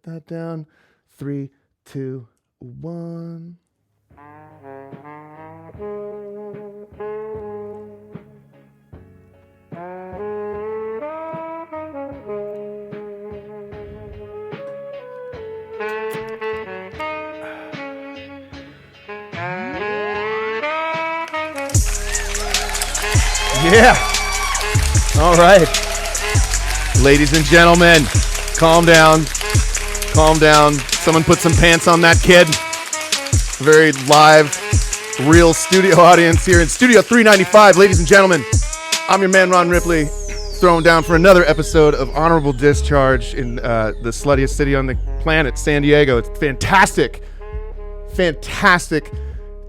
Put that down. 3, 2, 1. Yeah. All right. Ladies and gentlemen, calm down. Calm down. Someone put some pants on that kid. Very live, real studio audience here in Studio 395. Ladies and gentlemen, I'm your man, Ron Ripley, throwing down for another episode of Honorable Discharge in the sluttiest city on the planet, San Diego. It's fantastic. Fantastic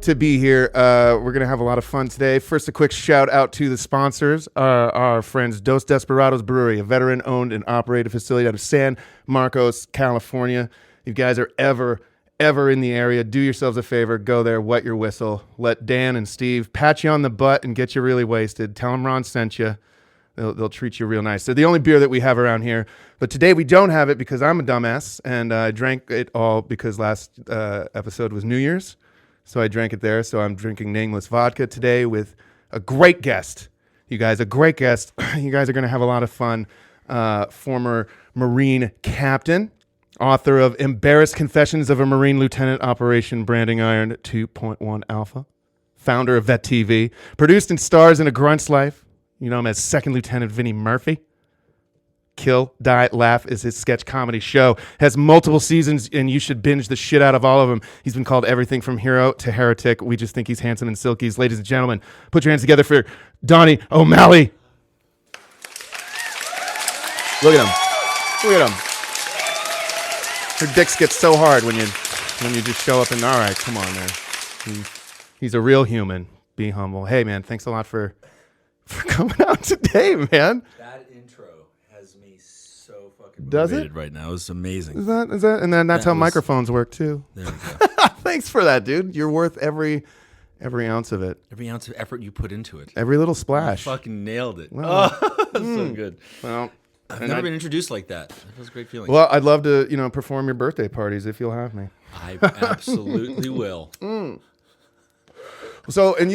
to be here. We're going to have a lot of fun today. First, a quick shout out to the sponsors, our friends Dos Desperados Brewery, a veteran-owned and operated facility out of San Marcos, California. If you guys are ever in the area, do yourselves a favor, go there, wet your whistle. Let Dan and Steve pat you on the butt and get you really wasted. Tell them Ron sent you. They'll treat you real nice. They're the only beer that we have around here. But today we don't have it because I'm a dumbass, and I drank it all because last episode was New Year's. So I drank it there. So I'm drinking nameless vodka today with a great guest. You guys, a great guest. You guys are going to have a lot of fun. Former Marine captain, author of Embarrassed Confessions of a Marine Lieutenant, Operation Branding Iron 2.1 Alpha, founder of Vet TV, produced and stars in A Grunt's Life. You know him as Second Lieutenant Vinnie Murphy. Kill, Die, Laugh is his sketch comedy show. Has multiple seasons, and you should binge the shit out of all of them. He's been called everything from hero to heretic. We just think he's handsome and silkies. Ladies and gentlemen, put your hands together for Donny O'Malley. Look at him. Look at him. Her dicks get so hard when you just show up and, all right, come on, man. He's a real human. Be humble. Hey, man, thanks a lot for coming out today, man. That intro has me so fucking Does motivated it? right now. It's amazing. Is that? And then that's how microphones work too. There we go. Thanks for that, dude. You're worth every ounce of it. Every ounce of effort you put into it. Every little You splash. fucking nailed it. Well, So good. Well, I've never been introduced like that. That was a great feeling. well, I'd love to, perform your birthday parties if you'll have me. I absolutely will. So, and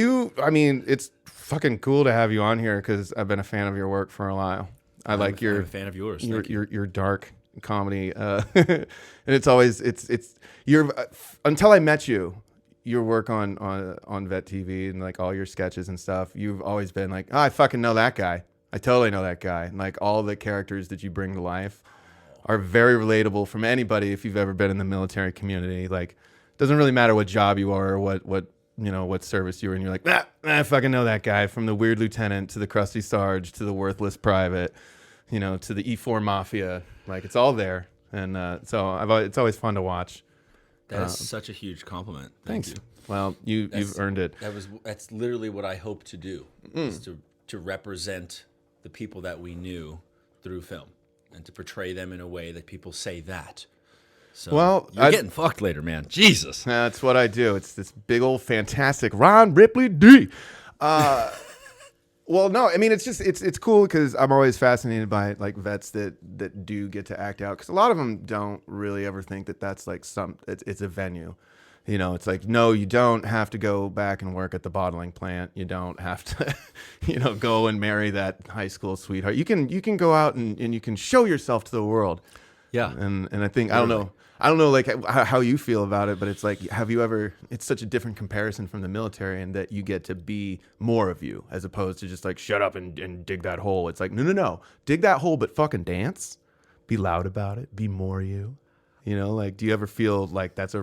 it's fucking cool to have you on here because I've been a fan of your work for a while. I'm a fan of yours. Thank you. your dark comedy, and it's always you're until I met you, your work on Vet TV and like all your sketches and stuff. You've always been like, oh, I fucking know that guy. I totally know that guy. And like all the characters that you bring to life are very relatable from anybody if you've ever been in the military community. Like, it doesn't really matter what job you are or what service you were in. You're like, I fucking know that guy, from the weird lieutenant to the crusty sarge to the worthless private, to the E4 mafia. Like, it's all there. And so it's always fun to watch. That is such a huge compliment. Thank you. Well, you've earned it. That's literally what I hope to do, is to represent the people that we knew through film and to portray them in a way that people say that. So well, you're getting fucked later, man. Jesus. That's what I do. It's this big old fantastic Ron Ripley D. Well, no, I mean, it's cool because I'm always fascinated by like vets that do get to act out, because a lot of them don't really ever think that that's like it's a venue. It's like, no, you don't have to go back and work at the bottling plant. You don't have to, go and marry that high school sweetheart. You can go out and you can show yourself to the world. Yeah. And I think, I don't know like how you feel about it, but it's like, it's such a different comparison from the military, and that you get to be more of you as opposed to just like, shut up and dig that hole. It's like, no, dig that hole, but fucking dance, be loud about it, be more you, like, do you ever feel like it's a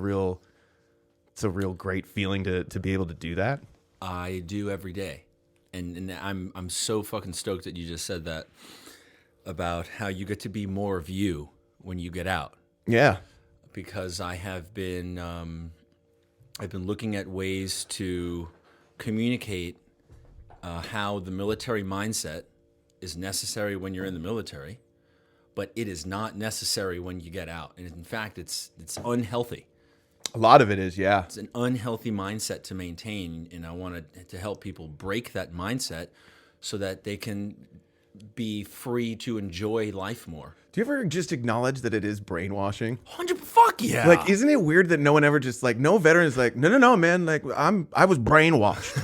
real great feeling to be able to do that? I do every day. And I'm so fucking stoked that you just said that about how you get to be more of you when you get out. Yeah. Because I've been looking at ways to communicate how the military mindset is necessary when you're in the military, but it is not necessary when you get out. And in fact, it's unhealthy. A lot of it is, yeah. It's an unhealthy mindset to maintain, and I wanted to help people break that mindset so that they can be free to enjoy life more. Do you ever just acknowledge that it is brainwashing? 100, fuck yeah. Like, isn't it weird that no one ever just like, no veteran is like, no, man, like I was brainwashed.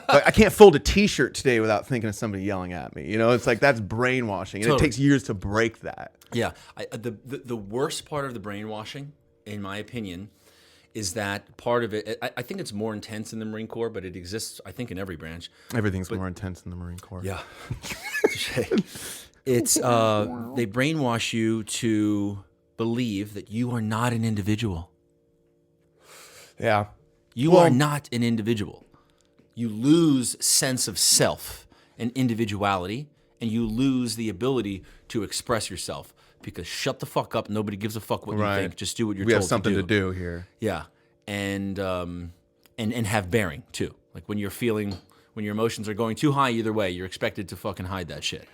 Like, I can't fold a T-shirt today without thinking of somebody yelling at me. You know, it's like that's brainwashing, and Totally. it takes years to break that. Yeah, the worst part of the brainwashing, in my opinion, is that part of it. I think it's more intense in the Marine Corps, but it exists, I think, in every branch. Everything's more intense in the Marine Corps. Yeah, it's they brainwash you to believe that you are not an individual. Yeah. You are not an individual. You lose sense of self and individuality, and you lose the ability to express yourself. Because shut the fuck up, nobody gives a fuck what you think. Just do what you're told to do. We have something to do here. Yeah, and have bearing too. Like when your emotions are going too high either way, you're expected to fucking hide that shit.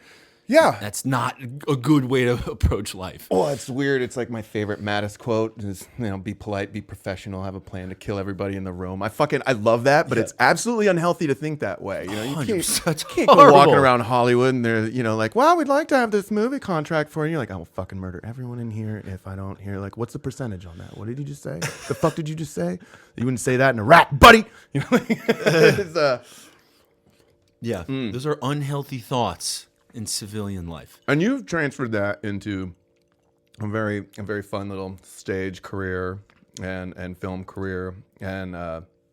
Yeah. That's not a good way to approach life. Oh, it's weird. It's like my favorite Mattis quote is, be polite, be professional, have a plan to kill everybody in the room. I love that, but it's absolutely unhealthy to think that way. You know, you can't go walking around Hollywood and they're, like, well, we'd like to have this movie contract for you. You're like, I will fucking murder everyone in here if I don't hear, like, what's the percentage on that? What did you just say? The fuck did you just say? You wouldn't say that in a rap, buddy. Those are unhealthy thoughts in civilian life. And you've transferred that into a very fun little stage career and film career, and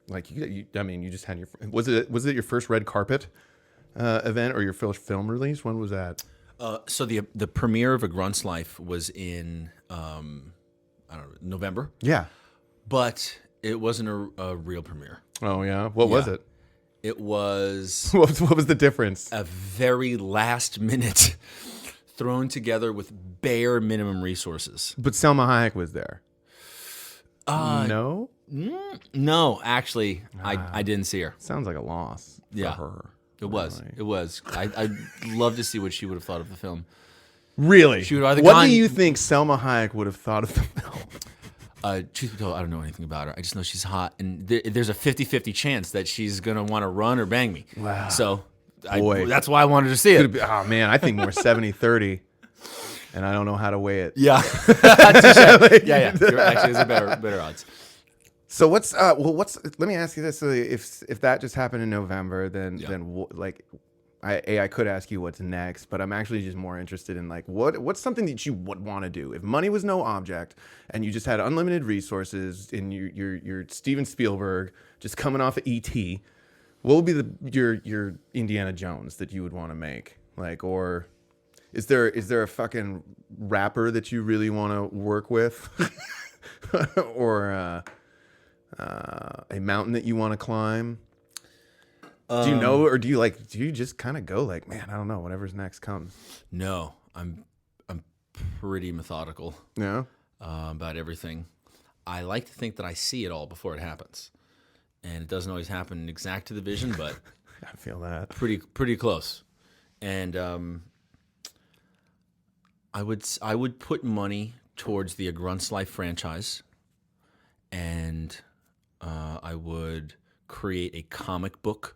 you just had your, was it your first red carpet event or your first film release? When was that? So the premiere of A Grunt's Life was in November. Yeah, but it wasn't a real premiere. Oh yeah, what was it? It was what was the difference? A very last minute thrown together with bare minimum resources. But Selma Hayek was there. No? No, actually, I didn't see her. Sounds like a loss for her. It was. It was. I'd love to see what she would have thought of the film. Really? She would have what do you think Selma Hayek would have thought of the film? Truth be told, I don't know anything about her. I just know she's hot, and there's a 50-50 chance that she's going to want to run or bang me. Wow. So that's why I wanted to see it. Oh, man, I think more 70-30, and I don't know how to weigh it. Yeah. Yeah. There actually is a better odds. So let me ask you this. So if that just happened in November, then I could ask you what's next, but I'm actually just more interested in like what's something that you would want to do if money was no object and you just had unlimited resources and you're Steven Spielberg just coming off of E.T. What would be your Indiana Jones that you would want to make? Like, or is there a fucking rapper that you really want to work with, or a mountain that you want to climb? Do you know, or do you just kind of go like, man, I don't know, whatever's next comes? No, I'm pretty methodical. Yeah. About everything. I like to think that I see it all before it happens, and it doesn't always happen exact to the vision, but I feel that pretty close. And I would put money towards the A Grunt's Life franchise, and I would create a comic book.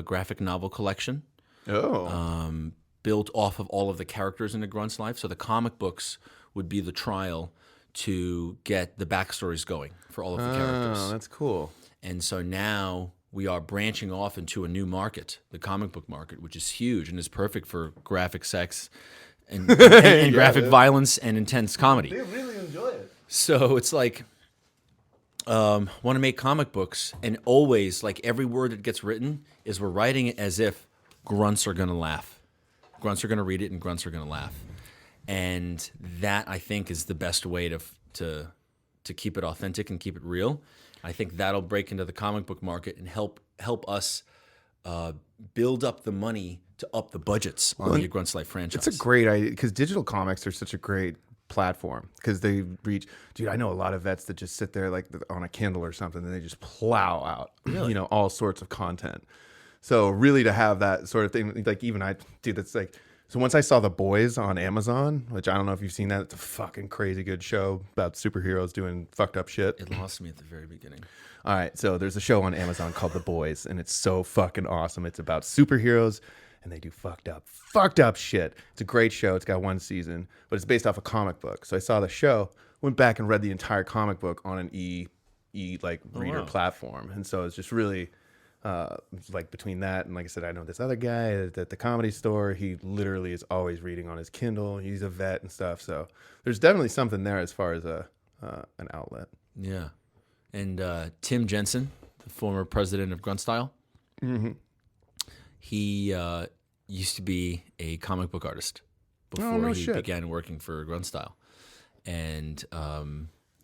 Graphic novel collection. Built off of all of the characters in A Grunt's Life. So the comic books would be the trial to get the backstories going for all of the characters. Oh, that's cool. And so now we are branching off into a new market, the comic book market, which is huge and is perfect for graphic sex and graphic violence and intense comedy. They really enjoy it. So it's like, want to make comic books, and always, like, every word that gets written is we're writing it as if grunts are going to laugh. Grunts are going to read it, and grunts are going to laugh. And that, I think, is the best way to keep it authentic and keep it real. I think that'll break into the comic book market and help us build up the money to up the budgets on the A Grunt's Life franchise. It's a great idea, because digital comics are such a great platform, because they reach, dude, I know a lot of vets that just sit there like on a Kindle or something and they just plow out all sorts of content. So really to have that sort of thing, like even that's like, so once I saw The Boys on Amazon, which I don't know if you've seen that, it's a fucking crazy good show about superheroes doing fucked up shit. It lost me at the very beginning. All right, so there's a show on Amazon called The Boys, and it's so fucking awesome. It's about superheroes, and they do fucked up shit. It's a great show. It's got one season, but it's based off a comic book. So I saw the show, went back and read the entire comic book on an reader platform, and so it's just really like between that and like I said, I know this other guy at the Comedy Store. He literally is always reading on his Kindle. He's a vet and stuff, so there's definitely something there as far as an outlet. Yeah, and Tim Jensen, the former president of Grunt Style, he used to be a comic book artist before he began working for Grunt Style, and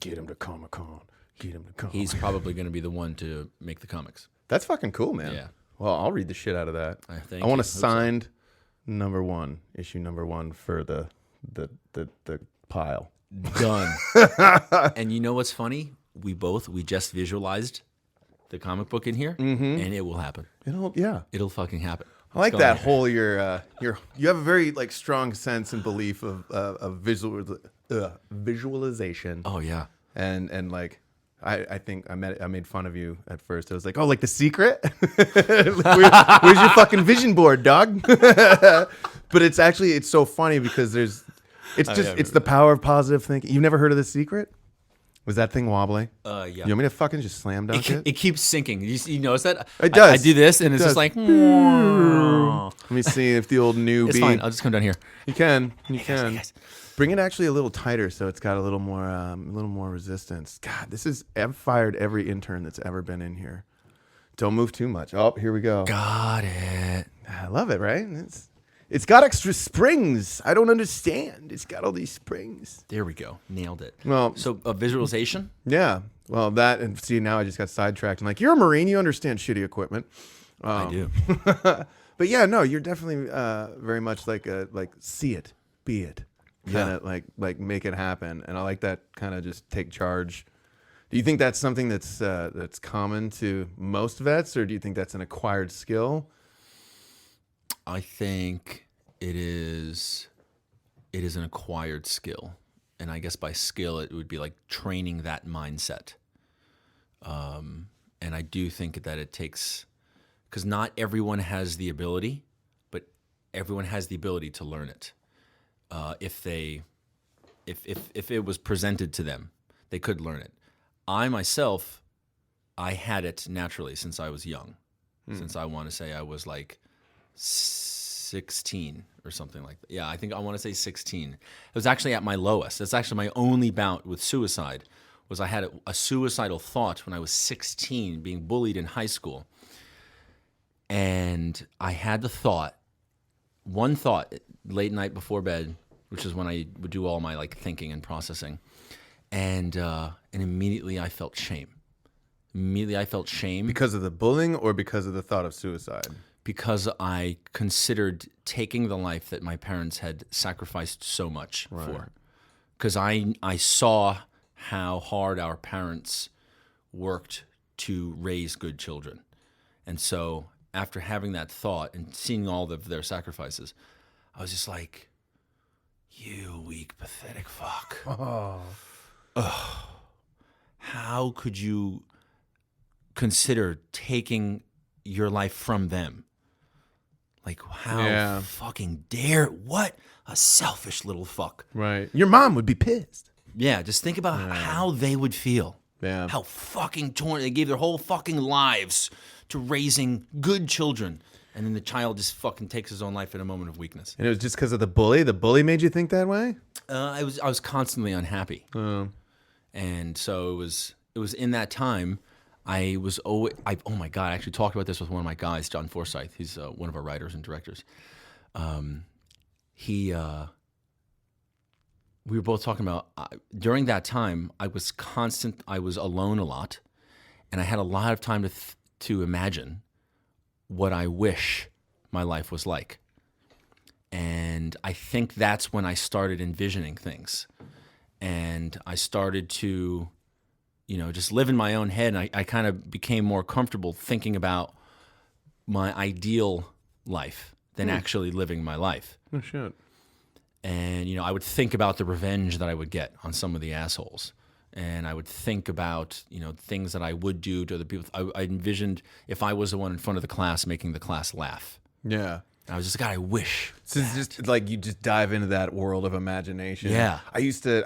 get him to Comic-Con. Get him to Comic-Con. He's probably going to be the one to make the comics. That's fucking cool, man. Yeah. Well, I'll read the shit out of that. I want a signed issue number 1 for the pile. Done. And you know what's funny? We just visualized the comic book in here, and it will happen. It'll fucking happen. I like that whole you have a very like strong sense and belief of visualization. Oh yeah. And like I think I made fun of you at first. I was like, oh, like The Secret? Where's your fucking vision board, dog? But it's so funny because it's the power of positive thinking. You've never heard of The Secret? Was that thing wobbly? Yeah. You want me to fucking just slam dunk it? It keeps sinking. You notice that? It does. I do this, and it's just like. Let me see if the old newbie. It's fine. I'll just come down here. You can. Hey guys. Bring it actually a little tighter so it's got a little more resistance. God, I've fired every intern that's ever been in here. Don't move too much. Oh, here we go. Got it. I love it, right? It's got extra springs. I don't understand. It's got all these springs. There we go. Nailed it. Well, so a visualization? Yeah. Well, that, and see, now I just got sidetracked. I'm like, you're a Marine. You understand shitty equipment. I do. But yeah, no, you're definitely very much like see it, be it. Kind of like make it happen. And I like that kind of just take charge. Do you think that's something that's common to most vets, or do you think that's an acquired skill? I think it is an acquired skill. And I guess by skill, it would be like training that mindset. And I do think that it takes, because not everyone has the ability, but everyone has the ability to learn it. If it was presented to them, they could learn it. I had it naturally since I was young. Since I want to say I was like 16 or something like that. Yeah, I think I want to say 16. It was actually at my lowest. That's actually my only bout with suicide. Was I had a suicidal thought when I was 16, being bullied in high school. And I had the thought, one thought, late night before bed, which is when I would do all my like thinking and processing, and immediately I felt shame. Because of the bullying or because of the thought of suicide? Because I considered taking the life that my parents had sacrificed so much for. Because I saw how hard our parents worked to raise good children. And so after having that thought and seeing all of their sacrifices, I was just like, you weak, pathetic fuck. Oh. Ugh. How could you consider taking your life from them? Like, how fucking dare? What a selfish little fuck. Right. Your mom would be pissed. Yeah, just think about how they would feel. Yeah. How fucking torn. They gave their whole fucking lives to raising good children. And then the child just fucking takes his own life in a moment of weakness. And it was just because of the bully? The bully made you think that way? I was constantly unhappy. And so it was in that time I was always, oh my God, I actually talked about this with one of my guys, John Forsyth. He's one of our writers and directors. We were both talking about, during that time, I was alone a lot, and I had a lot of time to imagine what I wish my life was like. And I think that's when I started envisioning things. And I started to, just live in my own head. And I kind of became more comfortable thinking about my ideal life than actually living my life. Oh, shit. And, I would think about the revenge that I would get on some of the assholes. And I would think about, things that I would do to other people. I envisioned if I was the one in front of the class making the class laugh. Yeah. I was just, God, I wish. So it's just like you just dive into that world of imagination. Yeah. I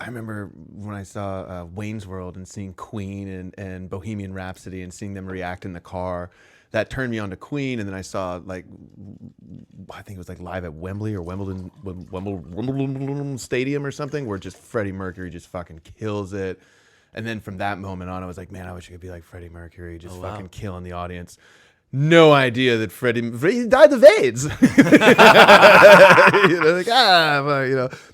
remember when I saw Wayne's World and seeing Queen and Bohemian Rhapsody and seeing them react in the car. That turned me on to Queen, and then I saw I think it was like live at Wembley or Wimbledon Stadium or something, where just Freddie Mercury just fucking kills it. And then from that moment on, I was like, man, I wish I could be like Freddie Mercury, just fucking killing the audience. No idea that Freddie died of AIDS.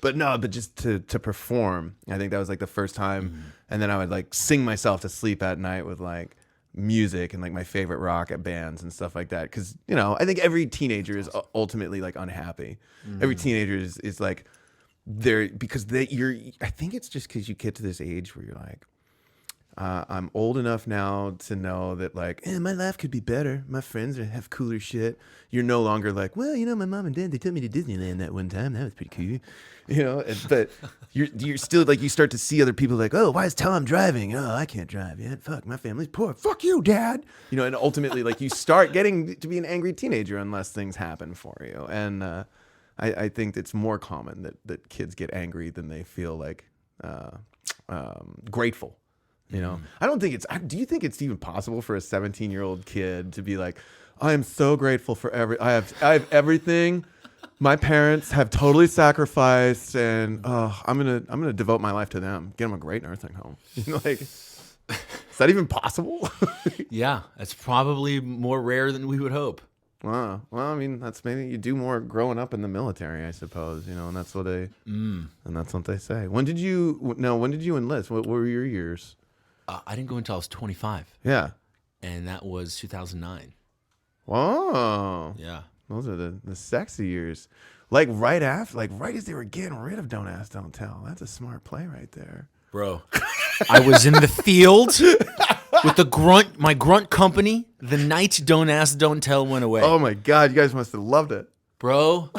But just to perform, I think that was like the first time. And then I would like sing myself to sleep at night with like music and like my favorite rock bands and stuff like that. Because I think every teenager is ultimately like unhappy. Every teenager is like I think it's just because you get to this age where you're like, I'm old enough now to know that like, my life could be better. My friends have cooler shit. You're no longer like, well, my mom and dad, they took me to Disneyland that one time. That was pretty cool. But you're still like, you start to see other people like, oh, why is Tom driving? Oh, I can't drive yet. Fuck, my family's poor. Fuck you, Dad. And ultimately like you start getting to be an angry teenager unless things happen for you. And I think it's more common that kids get angry than they feel like grateful. I don't think do you think it's even possible for a 17-year-old kid to be like, I am so grateful for I have everything my parents have totally sacrificed, and I'm gonna devote my life to them, get them a great nursing home. Like, is that even possible? Yeah, it's probably more rare than we would hope. Wow. Well, I mean, that's maybe you do more growing up in the military, I suppose. And that's what and that's what they say. When did you enlist? What were your years? I didn't go until I was 25. Yeah. And that was 2009. Whoa. Yeah. Those are the sexy years. Like right as they were getting rid of Don't Ask, Don't Tell. That's a smart play right there. Bro, I was in the field with my grunt company the night Don't Ask, Don't Tell went away. Oh my God, you guys must have loved it. Bro,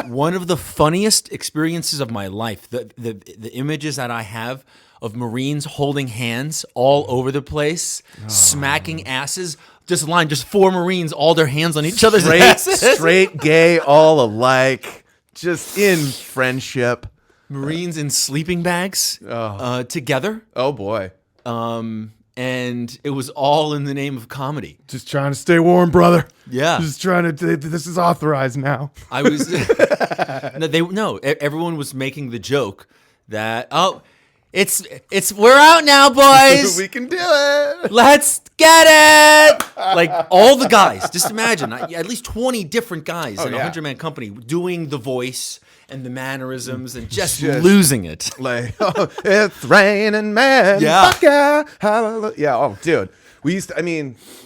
one of the funniest experiences of my life, the images that I have of Marines holding hands all over the place, smacking asses. Just four Marines, all their hands on each other's asses. Straight, gay, all alike, just in friendship. Marines in sleeping bags together. Oh, boy. And it was all in the name of comedy. Just trying to stay warm, brother. Yeah. Just trying to, this is authorized now. I was, everyone was making the joke that, we're out now, boys. We can do it. Let's get it. Like all the guys, just imagine, at least 20 different guys in a 100-man company doing the voice and the mannerisms and just losing it. Like, it's raining men. Yeah. Fuck yeah. Hallelujah. Yeah. Oh, dude.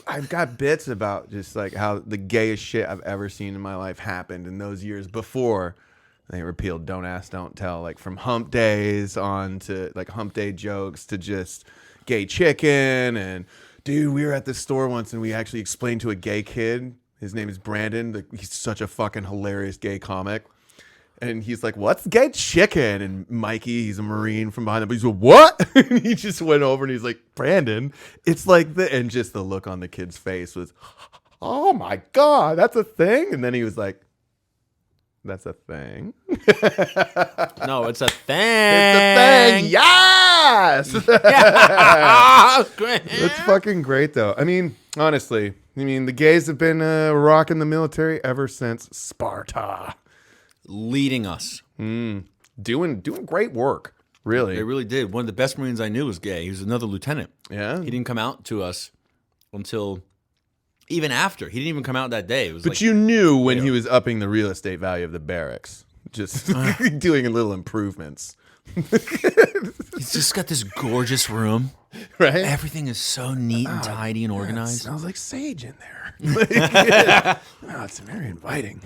I've got bits about just like how the gayest shit I've ever seen in my life happened in those years before they repealed Don't Ask, Don't Tell, like from hump days on to like hump day jokes to just gay chicken. And dude, we were at the store once and we actually explained to a gay kid, his name is Brandon, he's such a fucking hilarious gay comic. And he's like, what's gay chicken? And Mikey, he's a Marine from behind him, but he's like, what? And he just went over and he's like, Brandon, it's like and just the look on the kid's face was, oh my God, that's a thing? And then he was like, that's a thing. No, it's a thing. It's a thing. Yes. That's fucking great, though. I mean, honestly, the gays have been rocking the military ever since Sparta. Leading us. Doing great work, really. They really did. One of the best Marines I knew was gay. He was another lieutenant. Yeah. He didn't come out to us until even after. He didn't even come out that day. It was but you knew when he was upping the real estate value of the barracks. Just doing a little improvements. He's just got this gorgeous room. Right? Everything is so neat and tidy and organized. It smells like sage in there. It's very inviting.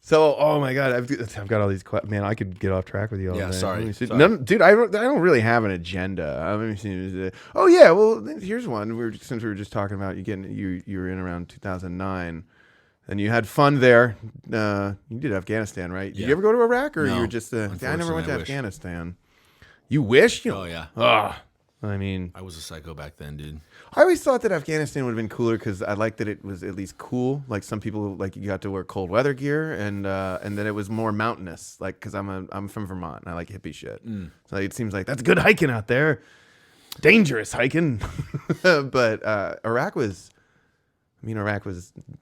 So, oh my God, I've got all these questions. Man, I could get off track with you all day. Sorry. Dude, I don't really have an agenda. Let me see. Oh yeah, well, here's one. Since we were just talking about you were in around 2009, and you had fun there. You did Afghanistan, right? Did you ever go to Iraq, or you were just? I never went to Afghanistan. You wish? Oh yeah. Oh, I mean, I was a psycho back then, dude. I always thought that Afghanistan would have been cooler because I liked that it was at least cool. Like some people, like you got to wear cold weather gear, and then it was more mountainous. Like because I'm from Vermont and I like hippie shit. So it seems like that's good hiking out there. Dangerous hiking, but Iraq was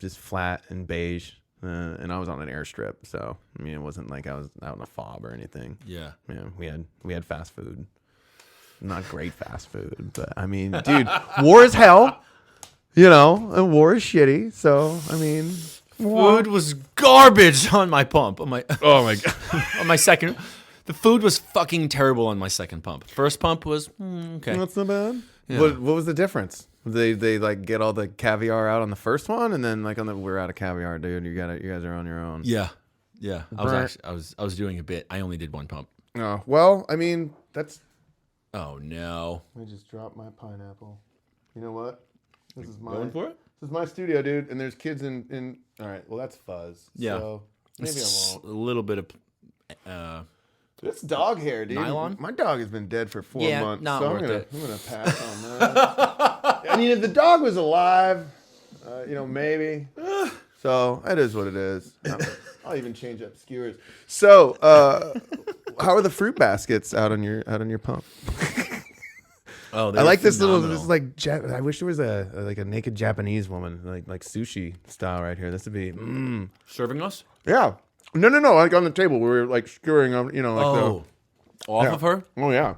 just flat and beige, and I was on an airstrip. So I mean, it wasn't like I was out in a fob or anything. Yeah. We had fast food. Not great fast food, but I mean, dude, war is hell, and war is shitty. So I mean, food was garbage on my pump. Oh my god, on my second, the food was fucking terrible on my second pump. First pump was okay. That's not bad. Yeah. What was the difference? They like get all the caviar out on the first one, and then like we're out of caviar, dude. You guys are on your own. Yeah. I was doing a bit. I only did one pump. Oh well, I mean that's. Oh no! I just dropped my pineapple. You know what? This is Going for it? This is my studio, dude, and there's kids in. All right, well that's fuzz. Yeah. So maybe I won't. A little bit of. It's dog hair, dude. Nylon? My dog has been dead for 4 months, not so worth it. I'm gonna pass on that. I mean, if the dog was alive, maybe. So it is what it is. I'll even change up skewers. So, how are the fruit baskets out on your pump? Oh, I like this little. This is like. I wish there was a naked Japanese woman like sushi style right here. This would be. Serving us? Yeah. No. Like on the table, we were like skewering on. Off of her? Oh yeah.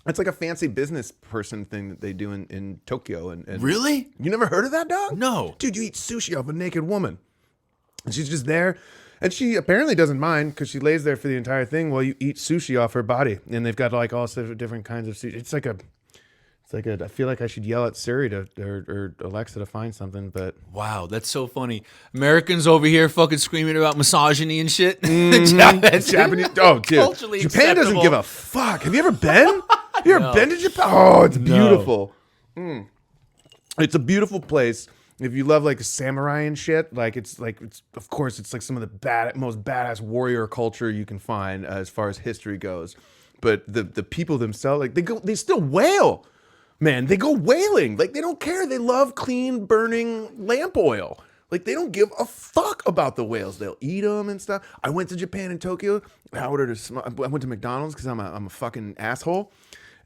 It's like a fancy business person thing that they do in Tokyo. And Really? You never heard of that, dog? No. Dude, you eat sushi off a naked woman. And she's just there. And she apparently doesn't mind because she lays there for the entire thing while you eat sushi off her body. And they've got like all sorts of different kinds of sushi. It's like a, I feel like I should yell at Siri or Alexa to find something, but. Wow, that's so funny. Americans over here fucking screaming about misogyny and shit. Japanese. Oh, dude. Culturally Japan doesn't acceptable. give a fuck. Have you ever been? You ever been to Japan? Oh, it's beautiful. It's a beautiful place. If you love like samurai and shit, it's of course it's like some of the most badass warrior culture you can find as far as history goes. But the people themselves, like they still wail, man. They go wailing, like they don't care. They love clean burning lamp oil. Like they don't give a fuck about the whales. They'll eat them and stuff. I went to Japan and Tokyo. I went to McDonald's because I'm a fucking asshole.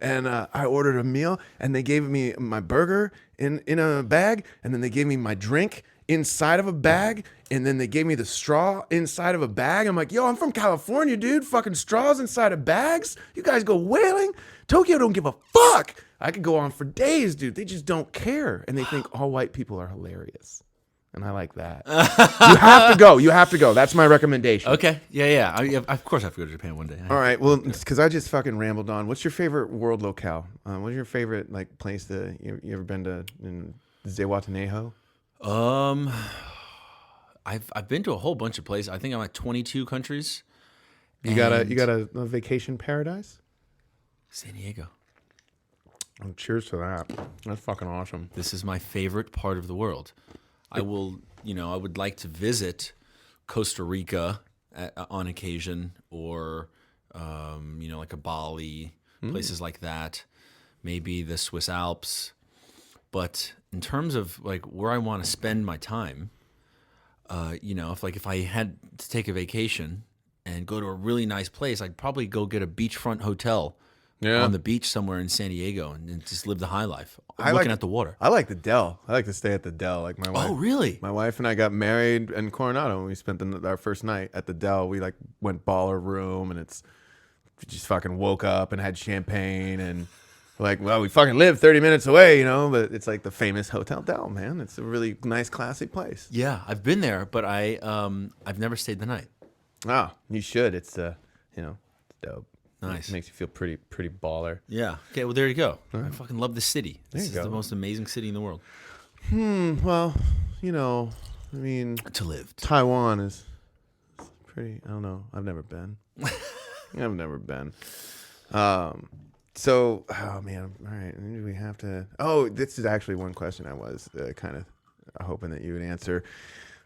And I ordered a meal, and they gave me my burger in a bag, and then they gave me my drink inside of a bag, and then they gave me the straw inside of a bag. I'm like, yo, I'm from California, dude. Fucking straws inside of bags? You guys go whaling? Tokyo don't give a fuck. I could go on for days, dude. They just don't care, and they think all white people are hilarious. And I like that. You have to go. You have to go. That's my recommendation. Okay. Yeah. Of course I have to go to Japan one day. All right. Well, because I just fucking rambled on. What's your favorite world locale? What's your favorite like place to you ever been to in Zihuatanejo? I've been to a whole bunch of places. I think I'm at 22 countries. You got a vacation paradise? San Diego. Oh, cheers to that. That's fucking awesome. This is my favorite part of the world. I would like to visit Costa Rica on occasion, or, like a Bali, places like that, maybe the Swiss Alps. But in terms of like where I want to spend my time, if I had to take a vacation and go to a really nice place, I'd probably go get a beachfront hotel. Yeah. On the beach somewhere in San Diego and just live the high life, looking at the water. I like the Del. I like to stay at the Del. Like my wife. Oh, really? My wife and I got married in Coronado, and we spent our first night at the Del. We went baller room, and we just fucking woke up and had champagne, and we fucking live 30 minutes away, but it's like the famous Hotel Del, man. It's a really nice, classy place. Yeah, I've been there, but I've never stayed the night. Oh, you should. It's it's dope. Nice. It makes you feel pretty baller. Yeah. Okay, well, there you go. Right. I fucking love this city. This is the most amazing city in the world. Well, I mean... To live. Taiwan is pretty... I don't know. I've never been. I've never been. So, oh, man. All right. Do we have to... Oh, this is actually one question I was kind of hoping that you would answer.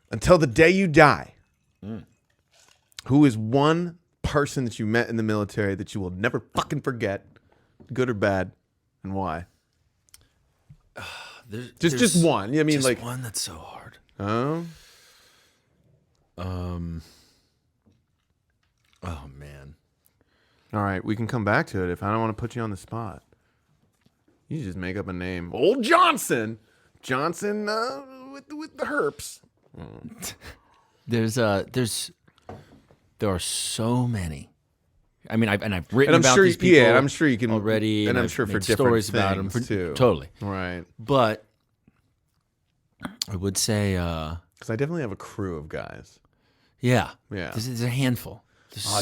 Until the day you die, who is one person that you met in the military that you will never fucking forget, good or bad, and why? There's Just one. I mean, just like one that's so hard. Oh, Oh man. all right. We can come back to it if I don't want to put you on the spot. You just make up a name. Old Johnson. Johnson with the herps. There are so many. I mean, I've written And I'm about sure, these people. yeah, I'm sure you can already, and I'm I've sure for made different stories about them too. Totally, Right. but I would say, Because I definitely have a crew of guys. yeah. There's There's a handful.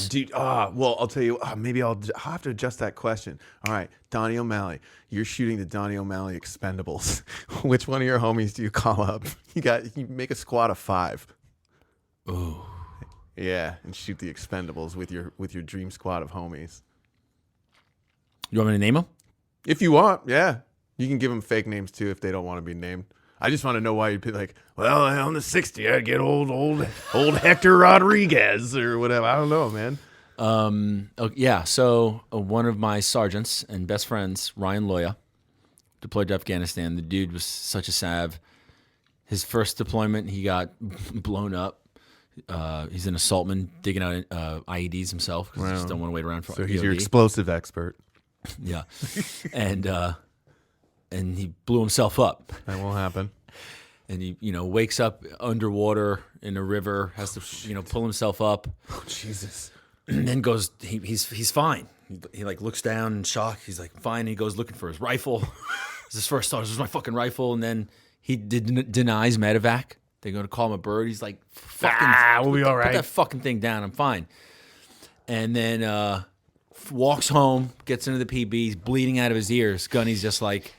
dude. Well, I'll tell you. Maybe I'll have to adjust that question. All right, Donny O'Malley. You're shooting the Donny O'Malley Expendables. Which one of your homies do you call up? You make a squad of 5. Oh, Yeah, and shoot the Expendables with your dream squad of homies. you want me to name them? If you want, yeah. You can give them fake names too if they don't want to be named. I just want to know why you'd be like, well, on the 60, I'd get old Hector Rodriguez or whatever. I don't know, man. Yeah. So one of my sergeants and best friends, Ryan Loya, deployed to Afghanistan. The dude was such a sav. His first deployment, he got blown up. He's an assaultman digging out IEDs himself because he just don't want to wait around for. So he's EOD. your explosive expert. Yeah, and he blew himself up. That won't happen. And he, wakes up underwater in a river, has to, pull himself up. Oh, Jesus. And then goes, he's fine. He like looks down in shock. He's like fine. He goes looking for his rifle. It's his first thought. This is my fucking rifle. And then he denies medevac. They're going to call him a bird. He's like, fucking, we'll be all right. Put that fucking thing down. I'm fine. And then walks home, gets into the PB. He's bleeding out of his ears. Gunny's just like,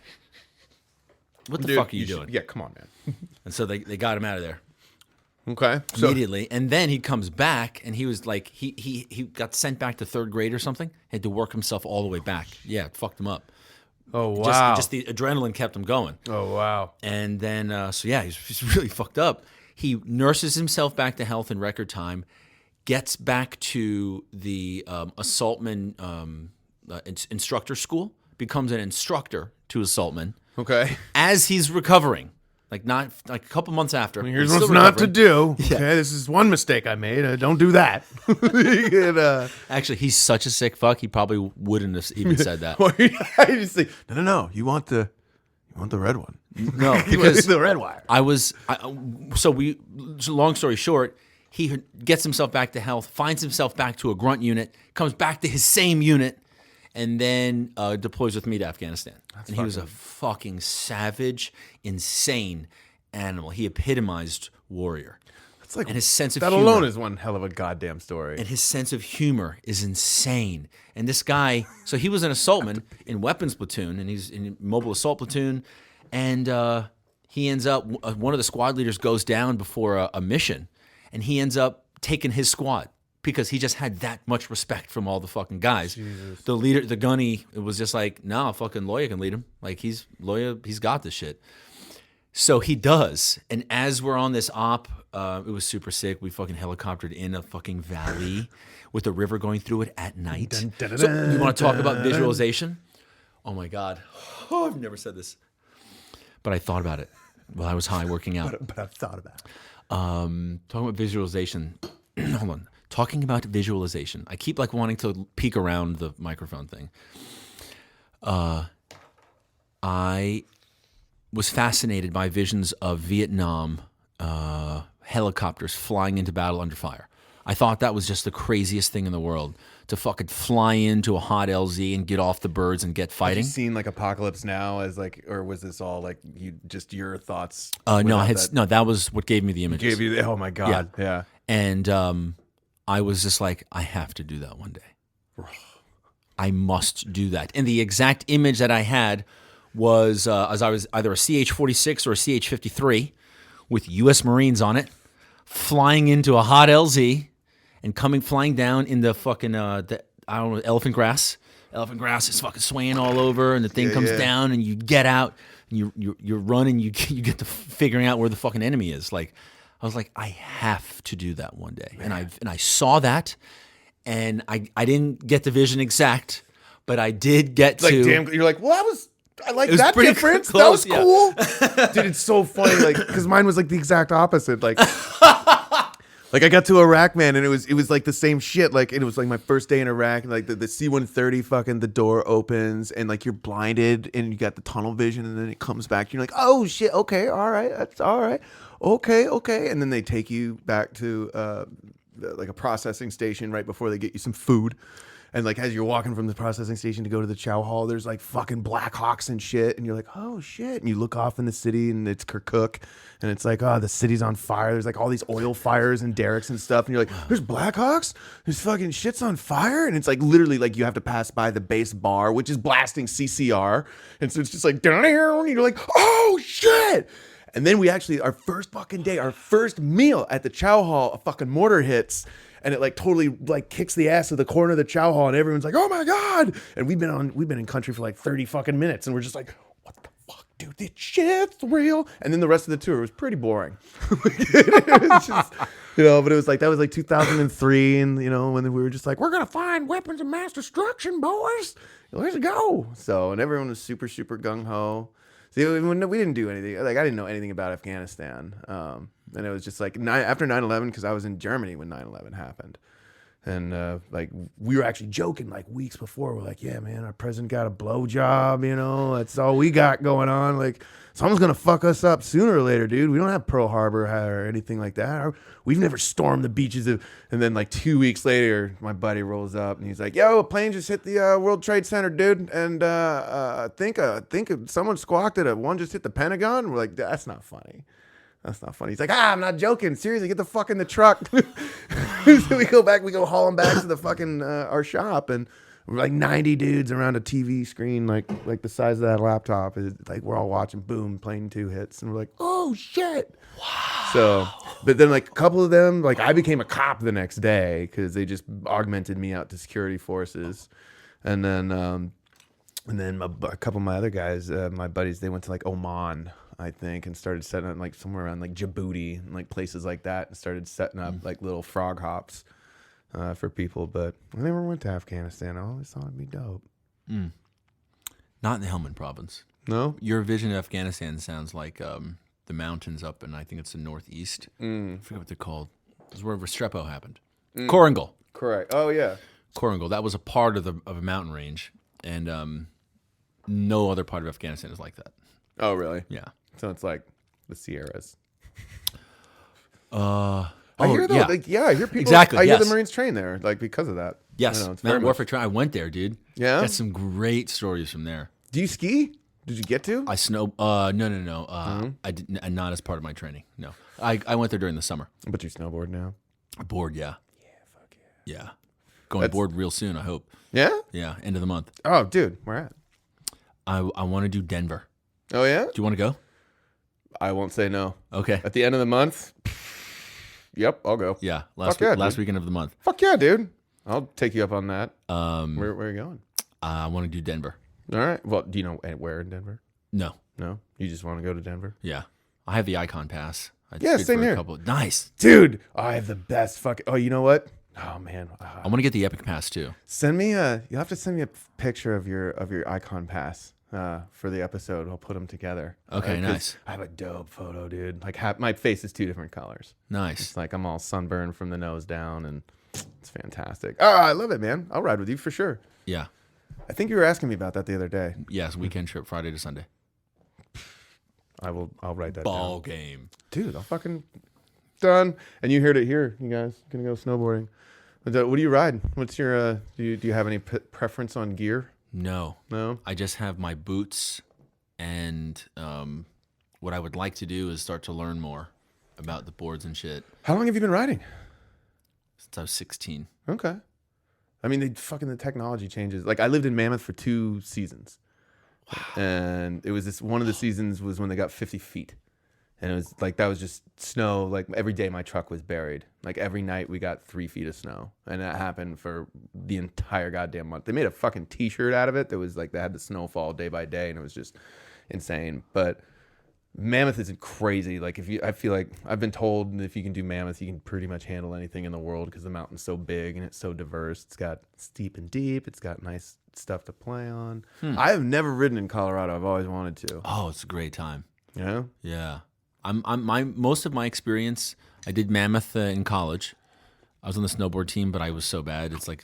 what the fuck are you doing? Yeah, come on, man. And so they got him out of there. Okay. So, Immediately. And then he comes back and he was like, he got sent back to 3rd grade or something. He had to work himself all the way back. Yeah, it fucked him up. oh, wow. Just the adrenaline kept him going. Oh, wow. And then, he's really fucked up. He nurses himself back to health in record time, gets back to the assaultman instructor school, becomes an instructor to assaultmen Okay. as he's recovering. Not a couple months after. Here's he's what's still not to recovering. do. Okay, this is one mistake I made. Don't do that. And, Actually, he's such a sick fuck. He probably wouldn't have even said that. I just say, no. You want the red one. No, because the red wire. long story short, he gets himself back to health, finds himself back to a grunt unit, comes back to his same unit, and then deploys with me to Afghanistan. And he was a fucking savage, insane animal. He epitomized warrior. It's like, and his sense of that humor. alone is one hell of a goddamn story. And his sense of humor is insane. And this guy, so he was an assaultman in weapons platoon, and he's in mobile assault platoon, and he ends up, one of the squad leaders goes down before a mission, and he ends up taking his squad because he just had that much respect from all the fucking guys. Jesus. The leader, the gunny, it was just like, no, fucking Loya can lead him. Like, he's got this shit. So he does. And as we're on this op, it was super sick. We fucking helicoptered in a fucking valley with the river going through it at night. So you want to talk about visualization? Oh my God. Oh, I've never said this. But I thought about it while I was high working out. But I've thought about it. Talking about visualization. Hold on. Talking about visualization. I keep wanting to peek around the microphone thing. I was fascinated by visions of Vietnam helicopters flying into battle under fire. I thought that was just the craziest thing in the world, to fucking fly into a hot LZ and get off the birds and get fighting. Have you seen Apocalypse Now as or was this all your thoughts? No, that was what gave me the images. Oh my God. Yeah. And I was just like, I have to do that one day. I must do that. And the exact image that I had was as I was either a CH-46 or a CH-53 with U.S. Marines on it, flying into a hot LZ and flying down in the fucking, elephant grass. Elephant grass is fucking swaying all over, and the thing comes down, and you get out, and you're running, you get to figuring out where the fucking enemy is. I was like, I have to do that one day. Man. And I saw that, and I didn't get the vision exact, but I did get to. Damn, you're like, well, I like was that pretty difference. close, That was cool. Dude, it's so funny. Like, because mine was like the exact opposite. Like, like I got to Iraq, man, and it was like the same shit. Like it was like my first day in Iraq, and like the C-130 fucking the door opens, and like you're blinded, and you got the tunnel vision, and then it comes back. You're like, oh shit, okay, all right, that's all right, okay, and then they take you back to like a processing station right before they get you some food. And like as you're walking from the processing station to go to the chow hall, there's like fucking Black Hawks and shit, and you're like, oh shit! And you look off in the city, and it's Kirkuk, and it's like, oh, the city's on fire. There's like all these oil fires and derricks and stuff, and you're like, there's Black Hawks, there's fucking shit's on fire, and it's like literally like you have to pass by the base bar, which is blasting CCR, and so it's just like down here, and you're like, oh shit! And then we actually, our first fucking day, our first meal at the chow hall, a fucking mortar hits. And it like totally like kicks the ass of the corner of the chow hall, and everyone's like, "Oh my god!" And we've been in country for like 30 fucking minutes, and we're just like, "What the fuck, dude? This shit's real." And then the rest of the tour was pretty boring. It was just, but it was like that was like 2003, and when we were just like, "We're gonna find weapons of mass destruction, boys. Let's go!" So, and everyone was super gung ho. See, we didn't do anything. Like I didn't know anything about Afghanistan. And it was just like after 9/11, because I was in Germany when 9/11 happened. And like we were actually joking like weeks before. We're like, yeah, man, our president got a blowjob, that's all we got going on. Like someone's going to fuck us up sooner or later, dude. We don't have Pearl Harbor or anything like that. We've never stormed the beaches of, and then like 2 weeks later, my buddy rolls up and he's like, yo, a plane just hit the World Trade Center, dude. And I think someone squawked at it. One just hit the Pentagon. We're like, that's not funny. That's not funny. He's like, I'm not joking. Seriously, get the fuck in the truck. So we go back, we go haul him back to the fucking, our shop. And we're like 90 dudes around a TV screen, like the size of that laptop. It's like we're all watching, boom, plane 2 hits. And we're like, oh shit. Wow. So, but then like a couple of them, like I became a cop the next day because they just augmented me out to security forces. And then a couple of my other guys, my buddies, they went to like Oman, I think, and started setting up like somewhere around like Djibouti and like places like that, and started setting up like little frog hops for people. But I never went to Afghanistan. I always thought it'd be dope. Not in the Helmand province. No? Your vision of Afghanistan sounds like the mountains up in, I think it's the northeast. I forget what they're called. It was where Restrepo happened. Korangal. Correct. Oh, yeah. Korangal. That was a part of a mountain range, and no other part of Afghanistan is like that. Oh, really? Yeah. So it's like the Sierras. I hear though, yeah. I hear people. Exactly, I hear yes. the Marines train there, like because of that. Yes, it's very Mountain much- Warfare Train. I went there, dude. Yeah? Got some great stories from there. Do you ski? Did you get to? I no. I didn't, not as part of my training. No, I went there during the summer. But you snowboard now. Board, yeah. Yeah, fuck yeah. Yeah, going board real soon. I hope. Yeah. Yeah, end of the month. Oh, dude, where at? I want to do Denver. Oh yeah. Do you want to go? I won't say no. Okay. At the end of the month. Yep, I'll go. Yeah, Fuck yeah, last dude. weekend of the month. Fuck yeah, dude. I'll take you up on that. Where are you going? I want to do Denver. All right. Well, do you know where in Denver? No. No? You just want to go to Denver? Yeah, I have the Icon Pass. I Yeah, did same for a here. couple. Nice. Dude, I have the best fucking... Oh, you know what? Oh, man. I want to get the Epic Pass too. You'll have to send me a picture of your Icon Pass for the episode. I'll put them together. Okay, 'cause nice. I have a dope photo, dude. Like my face is 2 different colors. Nice. It's like I'm all sunburned from the nose down, and it's fantastic. Oh, I love it, man. I'll ride with you for sure. Yeah. I think you were asking me about that the other day. Yes, weekend trip, Friday to Sunday. I'll write that Ball down. game. Dude, I'll fucking done. And you heard it here, you guys. Gonna go snowboarding. What do you ride? What's your do you have any preference on gear? No. No? I just have my boots, and what I would like to do is start to learn more about the boards and shit How long have you been riding? since I was 16. Okay. I mean, the technology changes. Like I lived in Mammoth for 2 seasons. Wow. And it was one of the seasons was when they got 50 feet. And it was like, that was just snow. Like every day my truck was buried. Like every night we got 3 feet of snow. And that happened for the entire goddamn month. They made a fucking t-shirt out of it. That was like, they had the snowfall day by day, and it was just insane. But Mammoth isn't crazy. Like I feel like I've been told if you can do Mammoth, you can pretty much handle anything in the world because the mountain's so big and it's so diverse. It's got steep and deep. It's got nice stuff to play on. I have never ridden in Colorado. I've always wanted to. Oh, it's a great time. Yeah? Yeah. Most of my experience, I did Mammoth in college. I was on the snowboard team, but I was so bad. It's like,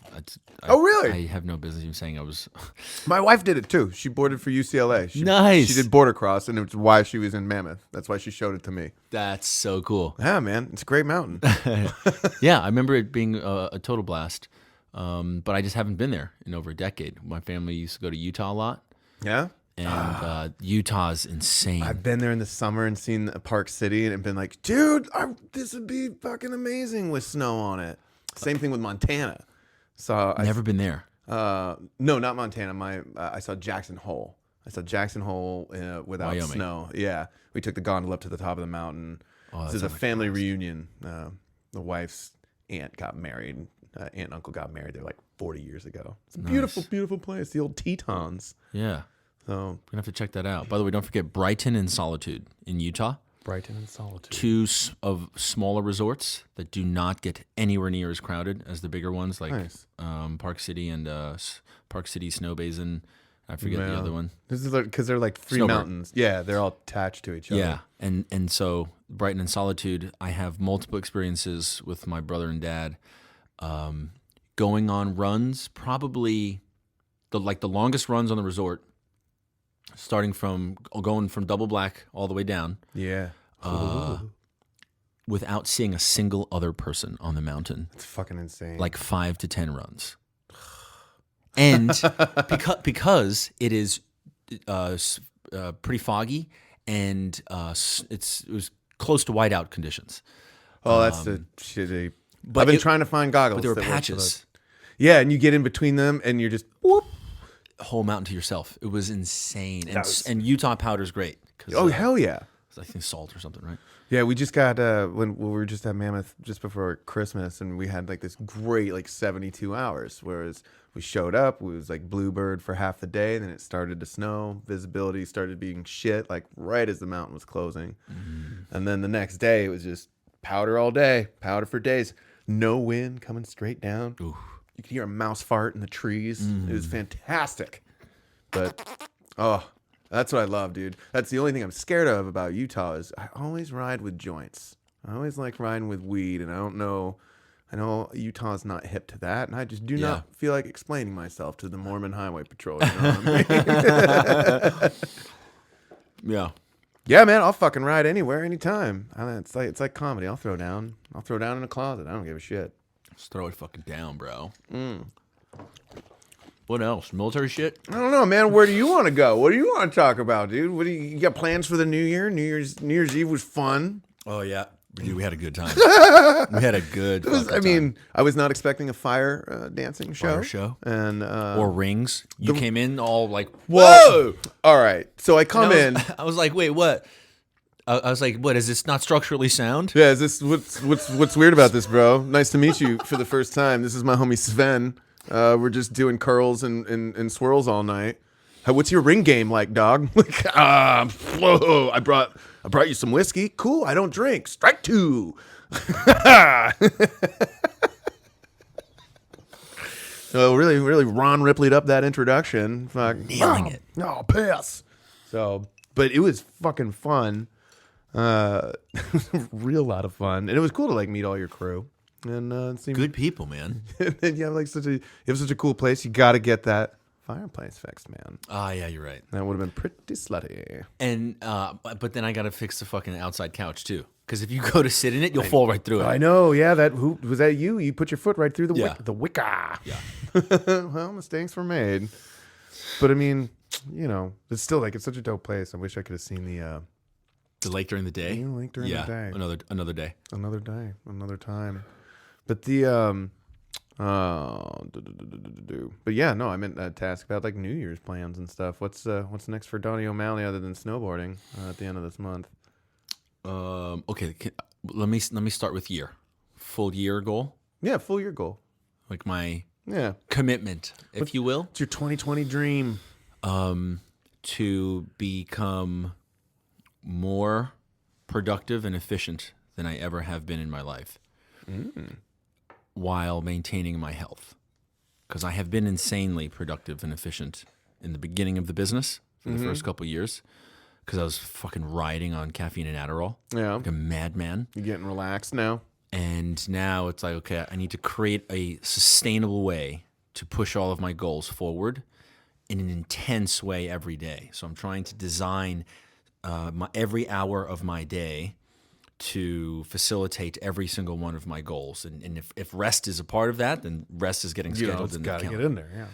Oh, really? I have no business even saying I was. My wife did it too. She boarded for UCLA. Nice. She did border cross, and it's why she was in Mammoth. That's why she showed it to me. That's so cool. Yeah, man. It's a great mountain. Yeah, I remember it being a total blast. But I just haven't been there in over a decade. My family used to go to Utah a lot. Yeah? And Utah's insane. I've been there in the summer and seen Park City and been like, dude, this would be fucking amazing with snow on it. Same thing with Montana. So Never been there. No, not Montana. I saw Jackson Hole. Without Wyoming. snow. Yeah, we took the gondola up to the top of the mountain. Oh, This is a family reunion. The wife's aunt got married. Aunt and uncle got married. They're like 40 years ago. It's a beautiful, beautiful place. The old Tetons. Yeah. So We're going to have to check that out. By the way, don't forget Brighton and Solitude in Utah. Brighton and Solitude. Two of smaller resorts that do not get anywhere near as crowded as the bigger ones, like Nice. Park City and Park City Snow Basin. I forget the other one. This is because they're like three Snowbird. mountains. Yeah, they're all attached to each other. Yeah, and so Brighton and Solitude, I have multiple experiences with my brother and dad, going on runs. Probably the longest runs on the resort, going from Double Black all the way down, Yeah. without seeing a single other person on the mountain. It's fucking insane. Like 5 to 10 runs, and because it is pretty foggy and it was close to whiteout conditions. oh, that's the shitty. but I've been it- trying to find goggles. But there were that work for patches. that. Yeah, and you get in between them, and you're just whoop. Whole mountain to yourself. It was insane. And, was- and Utah powder's great. 'Cause, Oh hell yeah. I think salt or something, right? Yeah, we just got when we were just at Mammoth just before Christmas, and we had like this great like 72 hours. Whereas we showed up, it was like bluebird for half the day, then it started to snow. Visibility started being shit like right as the mountain was closing, and then the next day it was just powder all day, powder for days. No wind coming straight down. Ooh. You could hear a mouse fart in the trees. It was fantastic. But that's what I love, dude. That's the only thing I'm scared of about Utah is I always ride with joints. I always like riding with weed, and I know Utah's not hip to that, and I just do not feel like explaining myself to the Mormon Highway Patrol. You know what I mean? Yeah. Yeah, man, I'll fucking ride anywhere, anytime. It's like comedy. I'll throw down in a closet. I don't give a shit. Just throw it fucking down, bro. What else? Military shit? I don't know, man. Where do you want to go? What do you want to talk about, dude? What do you got plans for the new year? New Year's Eve was fun. Oh, yeah. Dude, we had a good time. We had a good time. I was not expecting a fire dancing show. Fire show? And Or rings. You came in all like, whoa! All right. So I come in. I was like, wait, what? I was like, what? Is this not structurally sound? Yeah, is this what's weird about this, bro? Nice to meet you for the first time. This is my homie Sven. We're just doing curls and swirls all night. What's your ring game like, dog? Like, whoa! I brought you some whiskey. Cool. I don't drink. Strike two. So really Ron Ripley'd up that introduction. Fuck. Nailing it. Oh, pass. So, but it was fucking fun. Real lot of fun, and it was cool to like meet all your crew and see Good people, man. and you have such a cool place. You got to get that fireplace fixed, man. Ah, yeah, you're right. That would have been pretty slutty. And but then I got to fix the fucking outside couch too, because if you go to sit in it, you'll fall right through it. I know. Yeah, who was that? You put your foot right through Yeah. the wicca. Yeah. Well, mistakes were made, but I mean, it's still like it's such a dope place. I wish I could have seen The lake during the day. the lake during the day. Another day. Another day, another time. But the but yeah, no, I meant to ask about like New Year's plans and stuff. What's next for Donny O'Malley other than snowboarding at the end of this month? Okay. Let me start with year. Full year goal. Yeah, full year goal. Like my Yeah, commitment, if you will, it's your 2020 dream. to become more productive and efficient than I ever have been in my life, while maintaining my health. because I have been insanely productive and efficient in the beginning of the business for the first couple of years, because I was fucking riding on caffeine and Adderall, like a madman. You're getting relaxed now. And now it's like, okay, I need to create a sustainable way to push all of my goals forward in an intense way every day. So I'm trying to design every hour of my day to facilitate every single one of my goals. And if rest is a part of that, then rest is getting scheduled in the calendar. Get in there, yeah.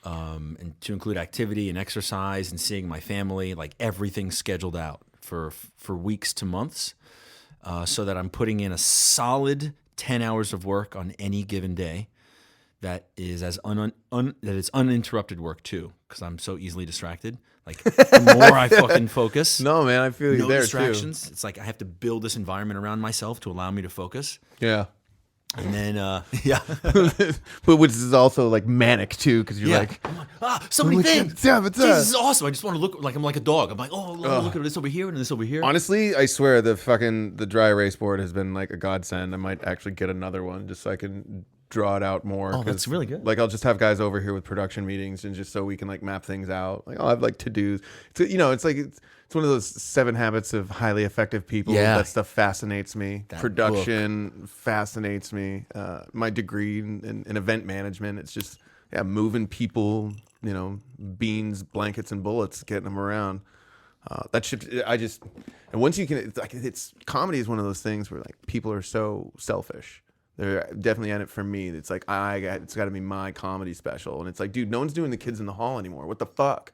And to include activity and exercise and seeing my family, like everything's scheduled out for weeks to months, so that I'm putting in a solid 10 hours of work on any given day. That is that is uninterrupted work too, because I'm so easily distracted. Like the more I fucking focus, No, man, I feel you no there distractions. too. It's like I have to build this environment around myself to allow me to focus. Yeah. And then, yeah. But which is also like manic too, because you're like, I'm like, so many things. Yeah, but This is awesome. I just want to look like I'm like a dog. I'm like, oh, look at this over here and this over here. honestly, I swear the dry erase board has been like a godsend. I might actually get another one just so I can draw it out more. Oh, that's really good. Like I'll just have guys over here with production meetings and just so we can like map things out. Like I'll have like to-dos. It's like it's one of those 7 habits of highly effective people. Yeah. That stuff fascinates me. That Production fascinates me. My degree in event management, it's just moving people, beans, blankets, and bullets, getting them around. That shit, and once you can, it's comedy is one of those things where like people are so selfish. They're definitely at it for me. It's like it's got to be my comedy special, and it's like, dude, no one's doing the Kids in the Hall anymore. What the fuck?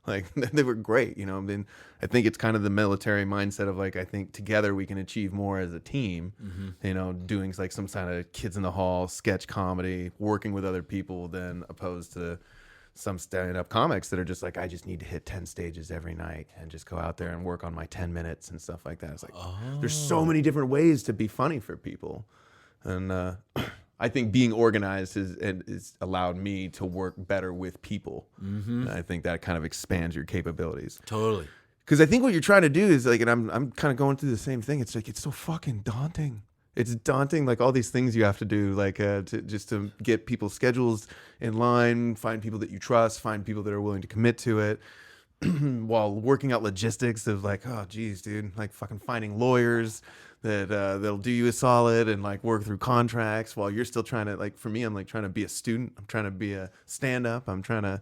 Like they were great, I mean, I think it's kind of the military mindset of like, I think together we can achieve more as a team. Doing like some kind of Kids in the Hall sketch comedy, working with other people, than opposed to some stand-up comics that are just like, I just need to hit 10 stages every night and just go out there and work on my 10 minutes and stuff like that. It's like, there's so many different ways to be funny for people. And I think being organized is allowed me to work better with people. And I think that kind of expands your capabilities. Totally. Because I think what you're trying to do is like, and I'm kind of going through the same thing. It's like, it's so fucking daunting. It's daunting, like all these things you have to do, like to get people's schedules in line, find people that you trust, find people that are willing to commit to it, while working out logistics of like, oh geez, dude, like fucking finding lawyers that that'll do you a solid and like work through contracts while you're still trying to, like, for me, I'm like trying to be a student, I'm trying to be a stand-up, I'm trying to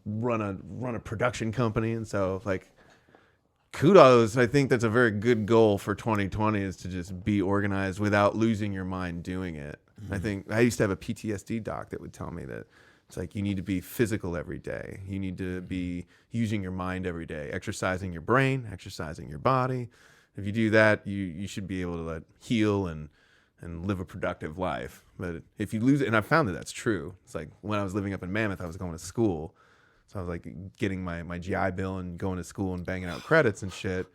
run a production company. And so like, kudos. I think that's a very good goal for 2020, is to just be organized without losing your mind doing it. I think I used to have a PTSD doc that would tell me that it's like, you need to be physical every day. You need to be using your mind every day, exercising your brain, exercising your body. If you do that, you should be able to like heal and live a productive life. But if you lose it, and I found that that's true. It's like when I was living up in Mammoth, I was going to school. So I was like getting my GI Bill and going to school and banging out credits and shit.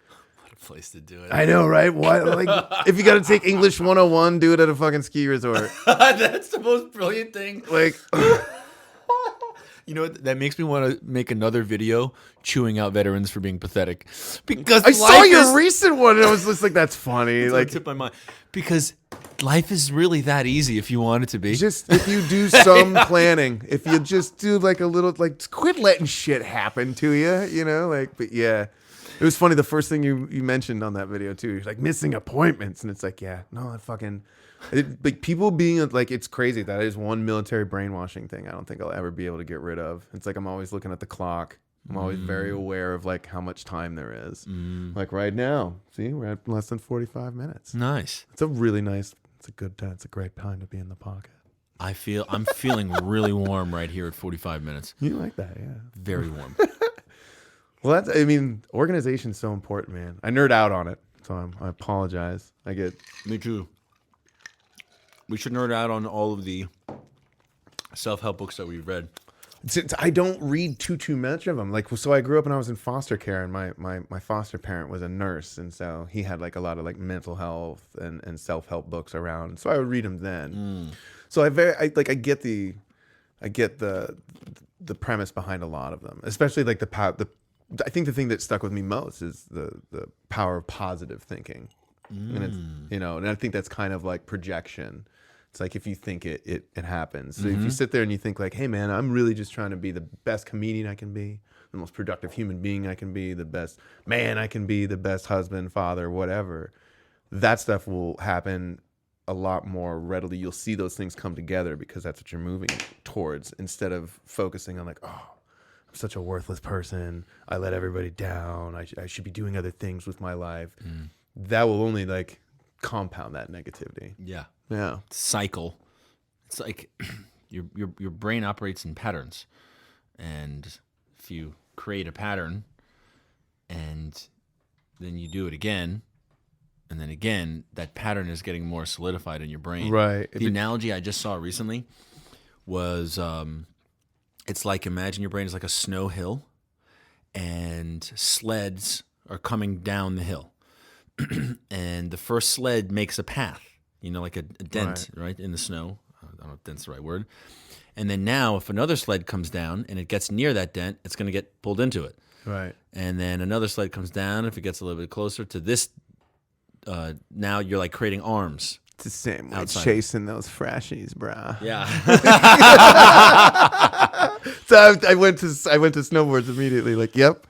What a place to do it. I know, right? What? Like, if you got to take English 101, do it at a fucking ski resort. That's the most brilliant thing. Like, you know what? That makes me want to make another video chewing out veterans for being pathetic. Because I saw your recent one and I was just like, that's funny. Like, Like, tip my mind. Because life is really that easy if you want it to be. just if you do some planning, if you just do like a little, like, quit letting shit happen to you, like, but yeah. It was funny, the first thing you mentioned on that video too. You're like, missing appointments. And it's like, yeah, no, like people being like, it's crazy. That is one military brainwashing thing I don't think I'll ever be able to get rid of. It's like, I'm always looking at the clock. I'm always very aware of like how much time there is. Like right now, see, we're at less than 45 minutes. Nice. It's a really nice, it's a good time. It's a great time to be in the pocket. I'm feeling really warm right here at 45 minutes. You like that, yeah. Very warm. Well, organization's so important, man. I nerd out on it, so I apologize. Me too. We should nerd out on all of the self-help books that we've read. I don't read too much of them. Like, so I grew up and I was in foster care, and my foster parent was a nurse, and so he had like a lot of like mental health and self-help books around. So I would read them then. So I get the premise behind a lot of them, especially like I think the thing that stuck with me most is the power of positive thinking. And it's, and I think that's kind of like projection. It's like if you think it happens. So if you sit there and you think like, hey man, I'm really just trying to be the best comedian I can be, the most productive human being I can be, the best man I can be, the best husband, father, whatever, that stuff will happen a lot more readily. You'll see those things come together because that's what you're moving towards, instead of focusing on like, oh, I'm such a worthless person, I let everybody down, I should be doing other things with my life. That will only like compound that negativity. Yeah Cycle. It's like your brain operates in patterns, and if you create a pattern and then you do it again and then again, that pattern is getting more solidified in your brain. Right. The analogy I just saw recently was it's like, imagine your brain is like a snow hill and sleds are coming down the hill. And the first sled makes a path, like a dent, right, in the snow. I don't know if dent's the right word. And then now if another sled comes down and it gets near that dent, it's going to get pulled into it. Right. And then another sled comes down. If it gets a little bit closer to this, now you're like creating arms. It's the same way outside. Chasing those freshies, brah. Yeah. So I went to snowboards immediately. Like, yep.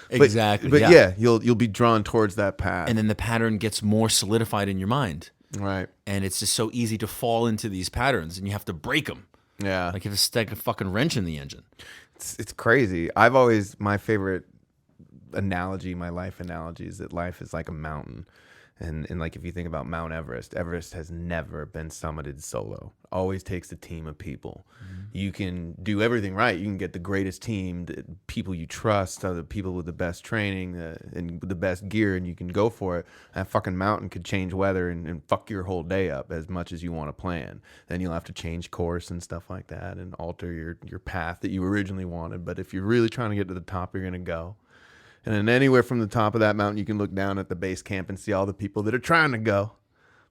Exactly. But yeah, you'll be drawn towards that path. And then the pattern gets more solidified in your mind. Right. And it's just so easy to fall into these patterns, and you have to break them. Yeah. Like you have to stick a fucking wrench in the engine. It's crazy. My favorite analogy, my life analogy, is that life is like a mountain. And like if you think about Mount Everest, Everest has never been summited solo. Always takes a team of people. You can do everything right. You can get the greatest team, the people you trust, the people with the best training and with the best gear, and you can go for it. That fucking mountain could change weather and fuck your whole day up as much as you want to plan. Then you'll have to change course and stuff like that and alter your path that you originally wanted. But if you're really trying to get to the top, you're going to go. And then anywhere from the top of that mountain, you can look down at the base camp and see all the people that are trying to go,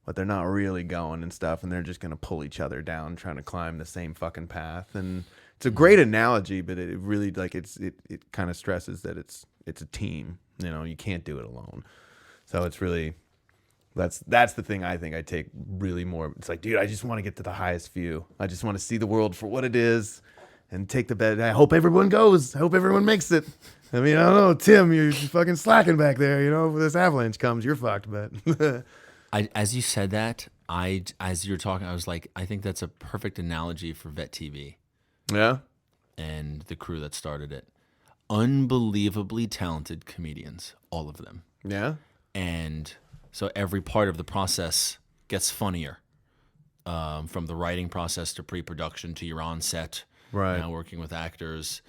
but they're not really going and stuff. And they're just going to pull each other down, trying to climb the same fucking path. And it's a great analogy, but it really like it kind of stresses that it's a team. You can't do it alone. So it's really, that's the thing I think I take really more. It's like, dude, I just want to get to the highest view. I just want to see the world for what it is and take the bet. I hope everyone goes. I hope everyone makes it. I mean, I don't know, Tim, you're fucking slacking back there. If this avalanche comes, you're fucked. But As you said that, as you were talking, I was like, I think that's a perfect analogy for Vet TV. Yeah. And the crew that started it. Unbelievably talented comedians, all of them. Yeah. And so every part of the process gets funnier, from the writing process to pre-production to you're on set. Right. Now working with actors.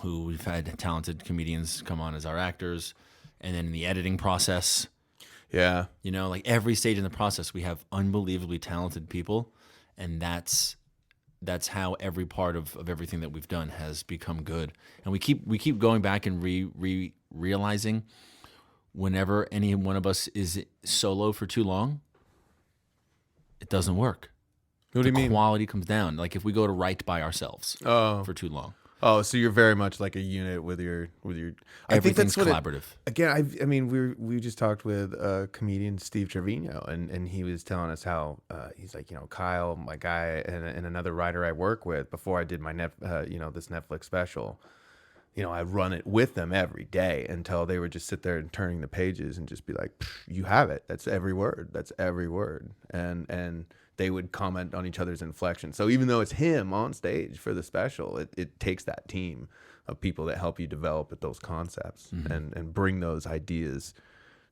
Who we've had talented comedians come on as our actors, and then in the editing process, like every stage in the process, we have unbelievably talented people, and that's how every part of everything that we've done has become good. And we keep going back and realizing whenever any one of us is solo for too long, it doesn't work. What do you mean? The quality comes down. Like if we go to write by ourselves for too long. Oh, so you're very much like a unit with your. I think Everything's that's what collaborative. Again, I mean, we just talked with comedian Steve Trevino, and he was telling us how he's like, Kyle, my guy, and another writer I work with before I did my this Netflix special. I run it with them every day until they would just sit there and turning the pages and just be like, "You have it. That's every word. That's every word." And they would comment on each other's inflection. So even though it's him on stage for the special, it takes that team of people that help you develop those concepts and bring those ideas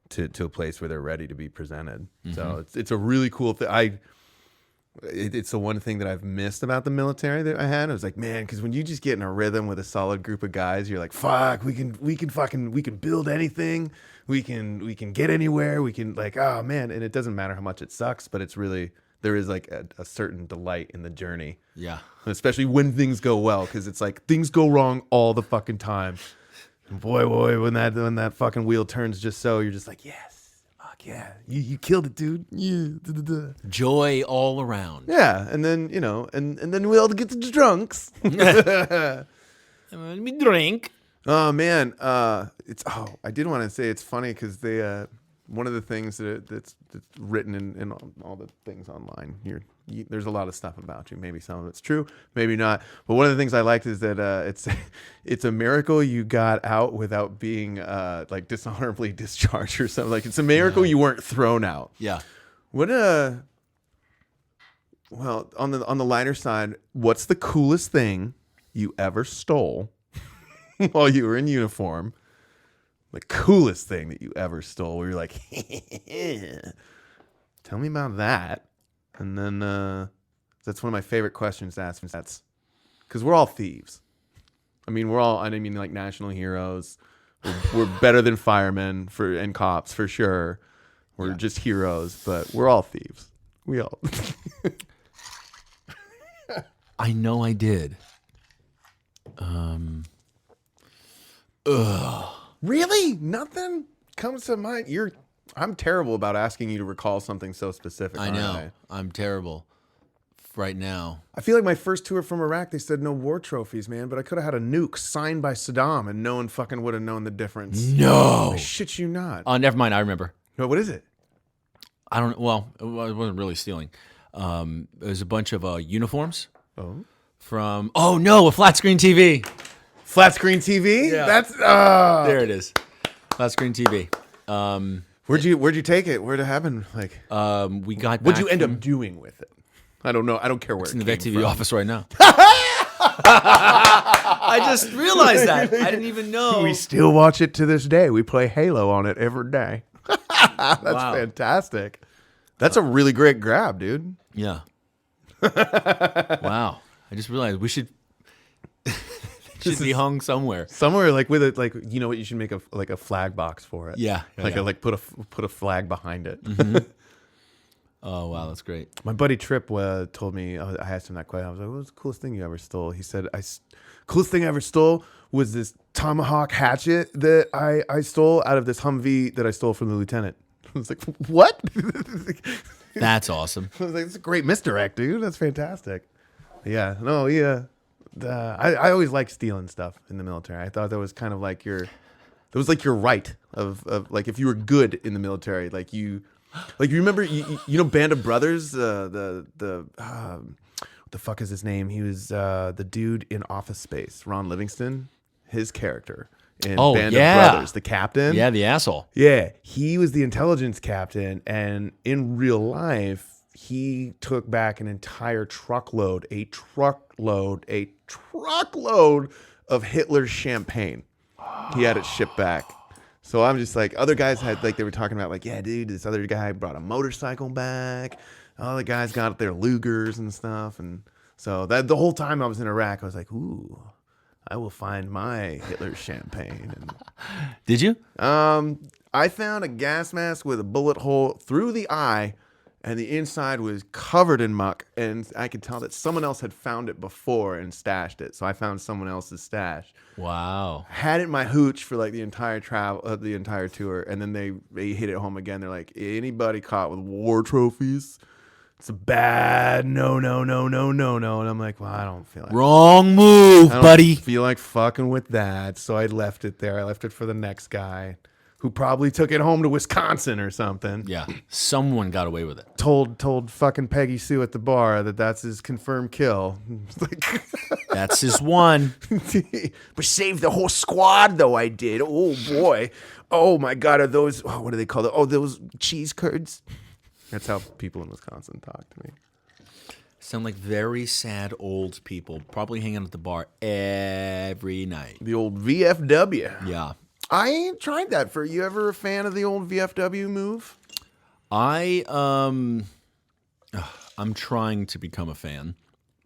to a place where they're ready to be presented. So it's a really cool thing. It's the one thing that I've missed about the military that I had. I was like, man, because when you just get in a rhythm with a solid group of guys, you're like, fuck, we can build anything. We can get anywhere. We can oh man. And it doesn't matter how much it sucks, but it's really, there is like a certain delight in the journey. Yeah. Especially when things go well, because it's like things go wrong all the fucking time. And boy, when that fucking wheel turns just so, you're just like, yes. Yeah, you killed it, dude. Yeah, joy all around. Yeah, and then and then we all get to the drunks. Let me drink. Oh man, I did want to say it's funny because they one of the things that's written in all the things online. there's a lot of stuff about you. Maybe some of it's true, maybe not. But one of the things I liked is that it's a miracle you got out without being like dishonorably discharged or something. Like it's a miracle you weren't thrown out. Yeah. What well, on the lighter side, what's the coolest thing you ever stole while you were in uniform? The coolest thing that you ever stole, where you're like, tell me about that. And then that's one of my favorite questions to ask. That's because we're all thieves. I mean, I mean, like national heroes. We're better than firemen and cops for sure. We're just heroes, but we're all thieves. We all. I know I did. Really? Nothing comes to mind. I'm terrible about asking you to recall something so specific. I know. I'm terrible right now. I feel like my first tour from Iraq, they said no war trophies, man, but I could have had a nuke signed by Saddam and no one fucking would have known the difference. No. I shit you not. Oh, never mind. I remember. No, what is it? I don't. Well, it wasn't really stealing. It was a bunch of uniforms. Oh. From a flat screen TV. Flat screen TV? Yeah. That's There it is. Flat screen TV. Where'd you take it? Where'd it happen? Like we got. What'd you end up doing with it? I don't know. I don't care where It's it in the came VET TV from. office right now. I just realized that. I didn't even know. We still watch it to this day. We play Halo on it every day. That's fantastic. That's a really great grab, dude. Yeah. Wow. I just realized we should be hung somewhere. Somewhere like with it, like you know what, you should make a flag box for it. Yeah. Put a flag behind it. Mm-hmm. Oh wow, that's great. My buddy Tripp told me, I asked him that question. I was like, what was the coolest thing you ever stole? He said, coolest thing I ever stole was this tomahawk hatchet that I stole out of this Humvee that I stole from the lieutenant. I was like, what? That's awesome. I was like, it's a great misdirect, dude. That's fantastic. Yeah. No, yeah. I always liked stealing stuff in the military. I thought that was kind of like your right of like if you were good in the military, like you remember you know Band of Brothers, what the fuck is his name? He was the dude in Office Space, Ron Livingston, his character in Band of Brothers, the captain. Yeah, the asshole. Yeah, he was the intelligence captain, and in real life, he took back an entire truckload of Hitler's champagne. He had it shipped back. So I'm just like, other guys had, like, they were talking about, like, yeah, dude, this other guy brought a motorcycle back. All the guys got their Lugers and stuff. And so that the whole time I was in Iraq, I was like, ooh, I will find my Hitler's champagne. And, did you? I found a gas mask with a bullet hole through the eye, and the inside was covered in muck, and I could tell that someone else had found it before and stashed it. So I found someone else's stash. Wow. Had it in my hooch for like the entire tour, and then they hit it home again. They're like, anybody caught with war trophies, it's a bad no. And I'm like, well, I don't feel like Wrong move, buddy. feel like fucking with that. So I left it there. I left it for the next guy, who probably took it home to Wisconsin or something. Yeah, someone got away with it. Told fucking Peggy Sue at the bar that's his confirmed kill. Like, that's his one. But saved the whole squad, though. I did. Oh boy. Oh my God. Are those? What do they call it? Oh, those cheese curds. That's how people in Wisconsin talk to me. Sound like very sad old people, probably hanging out at the bar every night. The old VFW. Yeah. I ain't tried that. You ever a fan of the old VFW move? I'm trying to become a fan.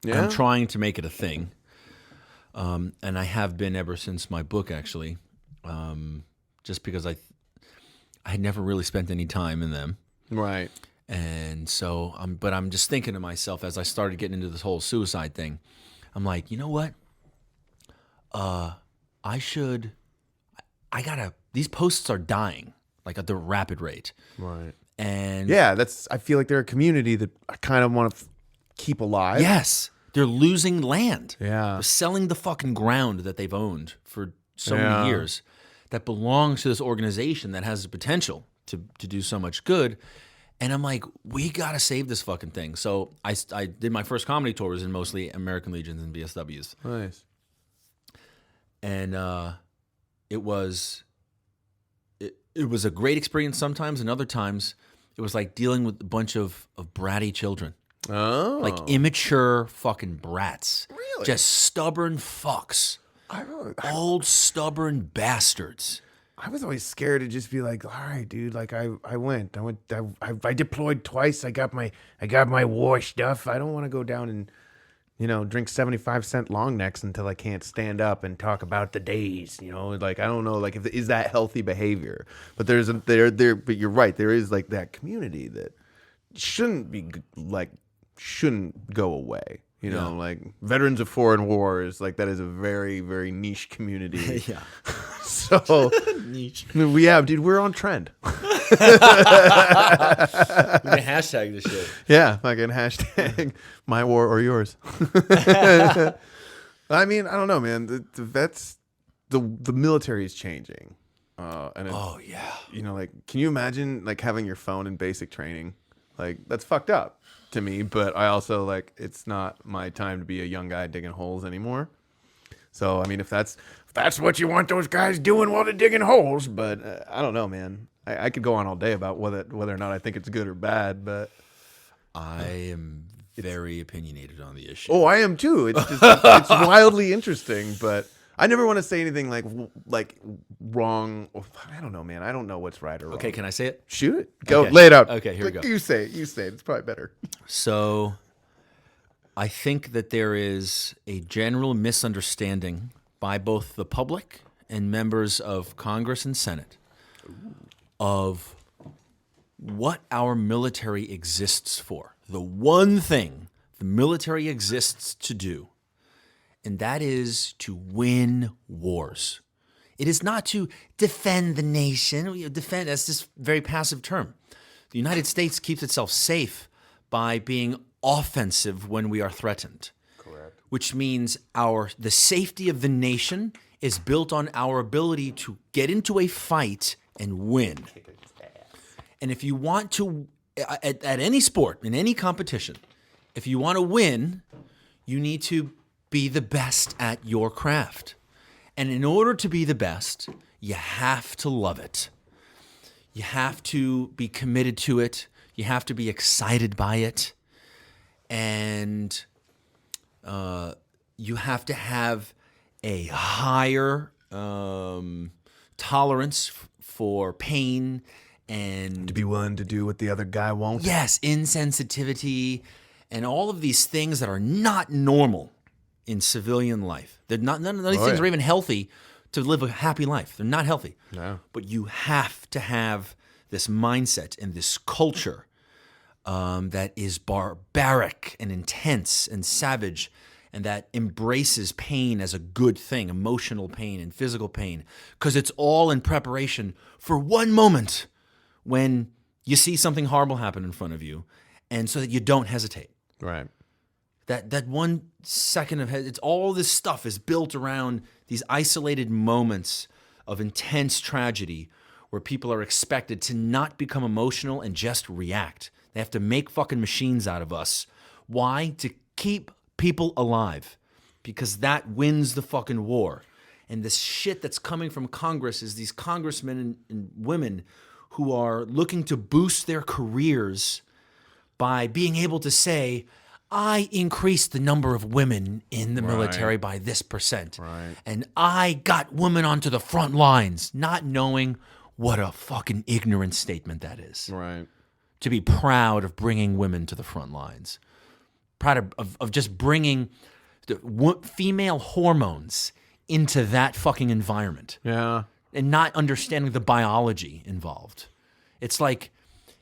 Yeah? I'm trying to make it a thing. And I have been ever since my book, actually. Just because I had never really spent any time in them. Right. And so, but I'm just thinking to myself as I started getting into this whole suicide thing, I'm like, you know what? These posts are dying, like at the rapid rate. Right. And yeah, I feel like they're a community that I kind of want to keep alive. Yes. They're losing land. Yeah. They're selling the fucking ground that they've owned for so many years that belongs to this organization that has the potential to do so much good. And I'm like, we got to save this fucking thing. So I did my first comedy tour was in mostly American Legions and VSWs. Nice. And it was a great experience sometimes, and other times it was like dealing with a bunch of bratty children. Oh. Like immature fucking brats. Really? Just stubborn fucks. Old stubborn bastards. I was always scared to just be like, all right, dude. Like I deployed twice. I got my war stuff. I don't want to go down and, drink 75-cent long necks until I can't stand up and talk about the days. Like I don't know, like is that healthy behavior? But but you're right. There is like that community that shouldn't go away. Like veterans of foreign wars, like that is a very, very niche community. Yeah. So Niche. Dude, we're on trend. We can hashtag this shit. Yeah, fucking hashtag my war or yours. I mean, I don't know, man. The vets, the military is changing. And Oh yeah. like, can you imagine like having your phone in basic training? Like that's fucked up to me, but I also like it's not my time to be a young guy digging holes anymore. So I mean, if that's what you want those guys doing while they're digging holes, but I don't know, man. I could go on all day about whether or not I think it's good or bad, but I am very opinionated on the issue. oh, I am too. It's just it's wildly interesting, but I never want to say anything like wrong. I don't know, man. I don't know what's right or wrong. Okay, can I say it? Shoot it. Go. Okay. Lay it out. Okay, here we go. You say it. It's probably better. So I think that there is a general misunderstanding by both the public and members of Congress and Senate of what our military exists for. The one thing the military exists to do, and that is to win wars. It is not to defend the nation. Defend, that's just a very passive term. The United States keeps itself safe by being offensive when we are threatened. Correct. Which means the safety of the nation is built on our ability to get into a fight and win. And if you want to, at any sport, in any competition, if you want to win, you need to be the best at your craft. And in order to be the best, you have to love it. You have to be committed to it. You have to be excited by it. And you have to have a higher tolerance for pain and To be willing to do what the other guy won't. yes, insensitivity and all of these things that are not normal in civilian life. None of these things are even healthy to live a happy life. They're not healthy. No. But you have to have this mindset and this culture that is barbaric and intense and savage and that embraces pain as a good thing, emotional pain and physical pain, because it's all in preparation for one moment when you see something horrible happen in front of you, and so that you don't hesitate. Right. That 1 second of it's all this stuff is built around these isolated moments of intense tragedy where people are expected to not become emotional and just react. They have to make fucking machines out of us. Why? To keep people alive, because that wins the fucking war. And this shit that's coming from Congress is these congressmen and women who are looking to boost their careers by being able to say, I increased the number of women in the military by this %. Right. And I got women onto the front lines, not knowing what a fucking ignorant statement that is. Right. To be proud of bringing women to the front lines. Proud of just bringing the female hormones into that fucking environment. Yeah. And not understanding the biology involved. It's like,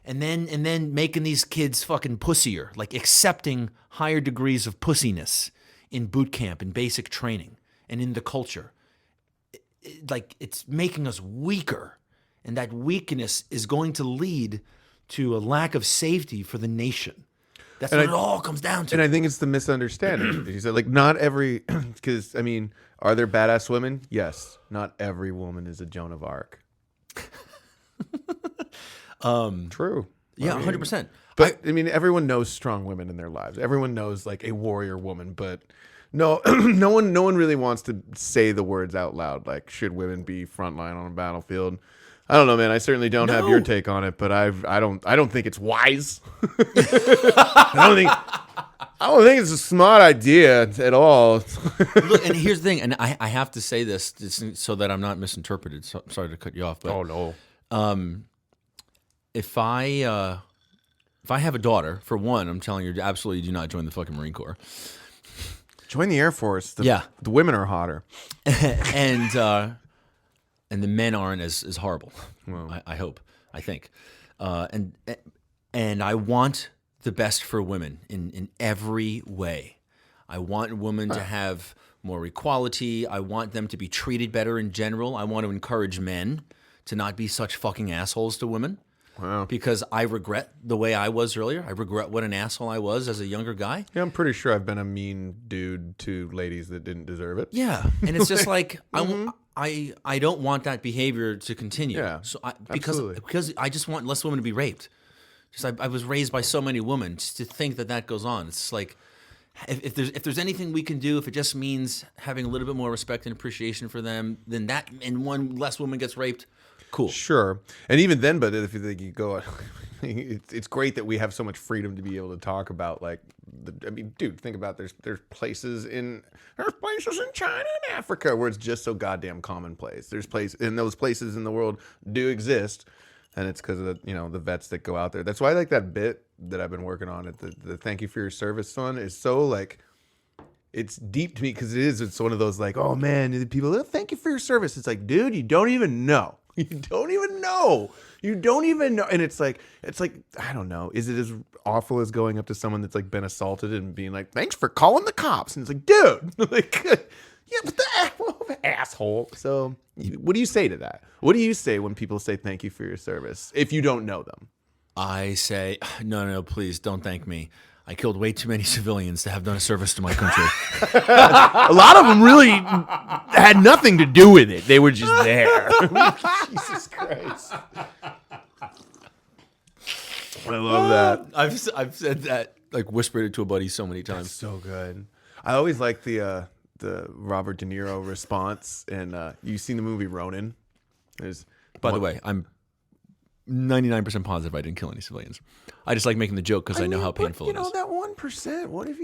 and then making these kids fucking pussier, like accepting higher degrees of pussiness in boot camp, in basic training, and in the culture. Like it's making us weaker, and that weakness is going to lead to a lack of safety for the nation. That's what it all comes down to. And I think it's the misunderstanding. You said, like, not every, because, I mean, are there badass women? Yes. Not every woman is a Joan of Arc. True. Yeah, 100%. But I mean, everyone knows strong women in their lives. Everyone knows like a warrior woman, but no, no one really wants to say the words out loud. Like, should women be frontline on a battlefield? I don't know, man. I certainly don't have your take on it, but I don't think it's wise. I don't think it's a smart idea at all. Look, and here's the thing, and I have to say this so that I'm not misinterpreted. So, sorry to cut you off, but oh no. If I have a daughter, for one, I'm telling you, absolutely do not join the fucking Marine Corps. Join the Air Force. The women are hotter, and the men aren't as horrible. Well, I hope, I think, and I want the best for women in every way. I want women to have more equality. I want them to be treated better in general. I want to encourage men to not be such fucking assholes to women. Wow. Because I regret the way I was earlier. I regret what an asshole I was as a younger guy. Yeah, I'm pretty sure I've been a mean dude to ladies that didn't deserve it. Yeah, and it's just like I don't want that behavior to continue. Yeah, so because I just want less women to be raped. Just I was raised by so many women. Just to think that goes on, it's just like if there's anything we can do, if it just means having a little bit more respect and appreciation for them, then that and one less woman gets raped. Cool. Sure. And even then, but if you go, it's great that we have so much freedom to be able to talk about, like, I mean, dude, think about there's places in China and Africa where it's just so goddamn commonplace. Those places in the world do exist, and it's because of the vets that go out there. That's why I like that bit that I've been working on. The thank you for your service one is so like. It's deep to me because it's one of those like, oh man, people, thank you for your service. It's like, dude, you don't even know. You don't even know. And it's like, I don't know. Is it as awful as going up to someone that's like been assaulted and being like, thanks for calling the cops? And it's like, dude, like, yeah, but the asshole. So what do you say to that? What do you say when people say thank you for your service if you don't know them? I say, no, please don't thank me. I killed way too many civilians to have done a service to my country. A lot of them really had nothing to do with it. They were just there. Jesus Christ. I love that. I've said that, like whispered it to a buddy so many times. That's so good. I always like the Robert De Niro response. And you seen the movie Ronin? By the way, I'm 99% positive I didn't kill any civilians. I just like making the joke because I know how painful it is. That 1%. What if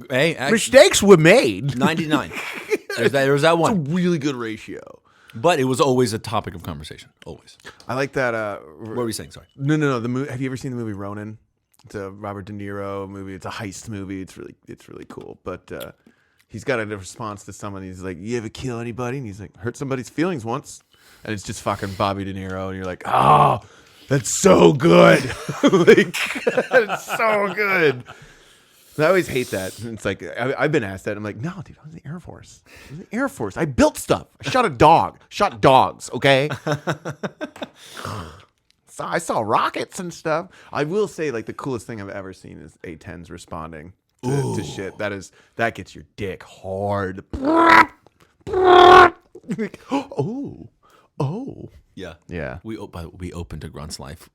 Hey, mistakes were made. 99. There's that one. It's a really good ratio. But it was always a topic of conversation. Always. I like that. What were you saying? Sorry. No. The movie. Have you ever seen the movie Ronin? It's a Robert De Niro movie. It's a heist movie. It's really cool. But he's got a response to someone. He's like, "You ever kill anybody?" And he's like, "Hurt somebody's feelings once." And it's just fucking Bobby De Niro, and you're like, "Oh, that's so good!" Like, it's so good. I always hate that. It's like I've been asked that. I'm like, "No, dude, I was in the Air Force. I built stuff. I shot a dog. Shot dogs. Okay." So I saw rockets and stuff. I will say, like, the coolest thing I've ever seen is A-10s responding to shit. That gets your dick hard. Like, oh. Yeah. We opened a Grunt's Life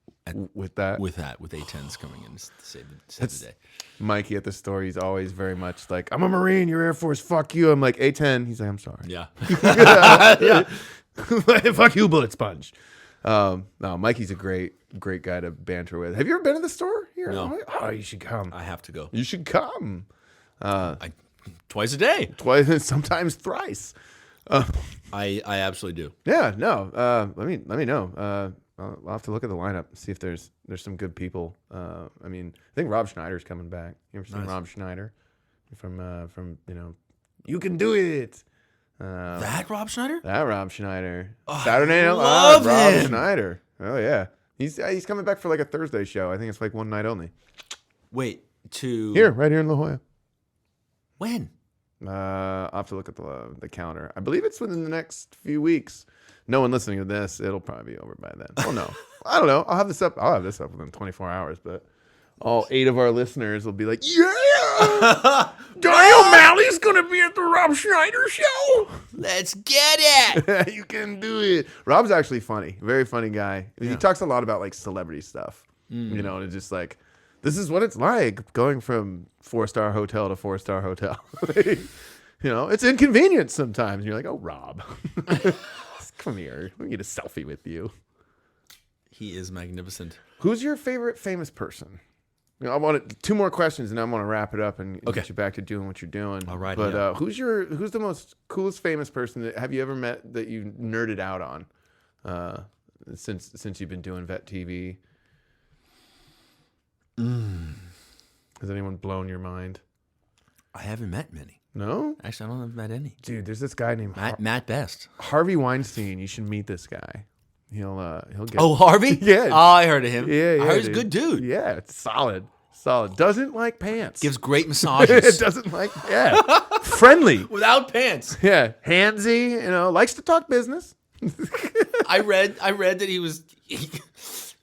with A-10s coming in to save the day. Mikey at the store, he's always very much like, I'm a Marine, you're Air Force, fuck you. I'm like, A-10. He's like, I'm sorry. Yeah. Yeah. Fuck you, bullet sponge. No, Mikey's a great guy to banter with. Have you ever been to the store here? No. Oh, you should come. I have to go. You should come. Twice a day. Twice, sometimes thrice. I absolutely do. Yeah, no. Let me know. I'll have to look at the lineup, see if there's some good people. I think Rob Schneider's coming back. You ever seen Rob Schneider from You Can Do It? That Rob Schneider? That Rob Schneider. Oh, Saturday Night Live. Rob Schneider. Oh yeah, he's coming back for like a Thursday show. I think it's like one night only. Wait, right here in La Jolla. When? I'll have to look at the calendar. I believe it's within the next few weeks. No one listening to this, it'll probably be over by then. Oh no, I don't know. I'll have this up within 24 hours. But all 8 of our listeners will be like, yeah, Donny O'Malley's gonna be at the Rob Schneider show. Let's get it. You can do it. Rob's actually funny, very funny guy. He talks a lot about like celebrity stuff, you know, and it's just like, this is what it's like going from 4-star hotel to 4-star hotel. You know, it's inconvenient sometimes. You're like, oh, Rob, come here. We need a selfie with you. He is magnificent. Who's your favorite famous person? You know, I want 2 more questions, and I want to wrap it up and get you back to doing what you're doing. All right. But who's the most coolest famous person that have you ever met that you nerded out on since you've been doing Vet TV? Has anyone blown your mind? I haven't met many. No? Actually, I don't have met any. Dude, there's this guy named Matt Best. Harvey Weinstein. You should meet this guy. He'll get. Oh, Harvey? Yeah. Oh, I heard of him. Yeah. I heard he's a good dude. Yeah, it's solid. Doesn't like pants. Gives great massages. Doesn't like, friendly. Without pants. Yeah, handsy, you know, likes to talk business. I read that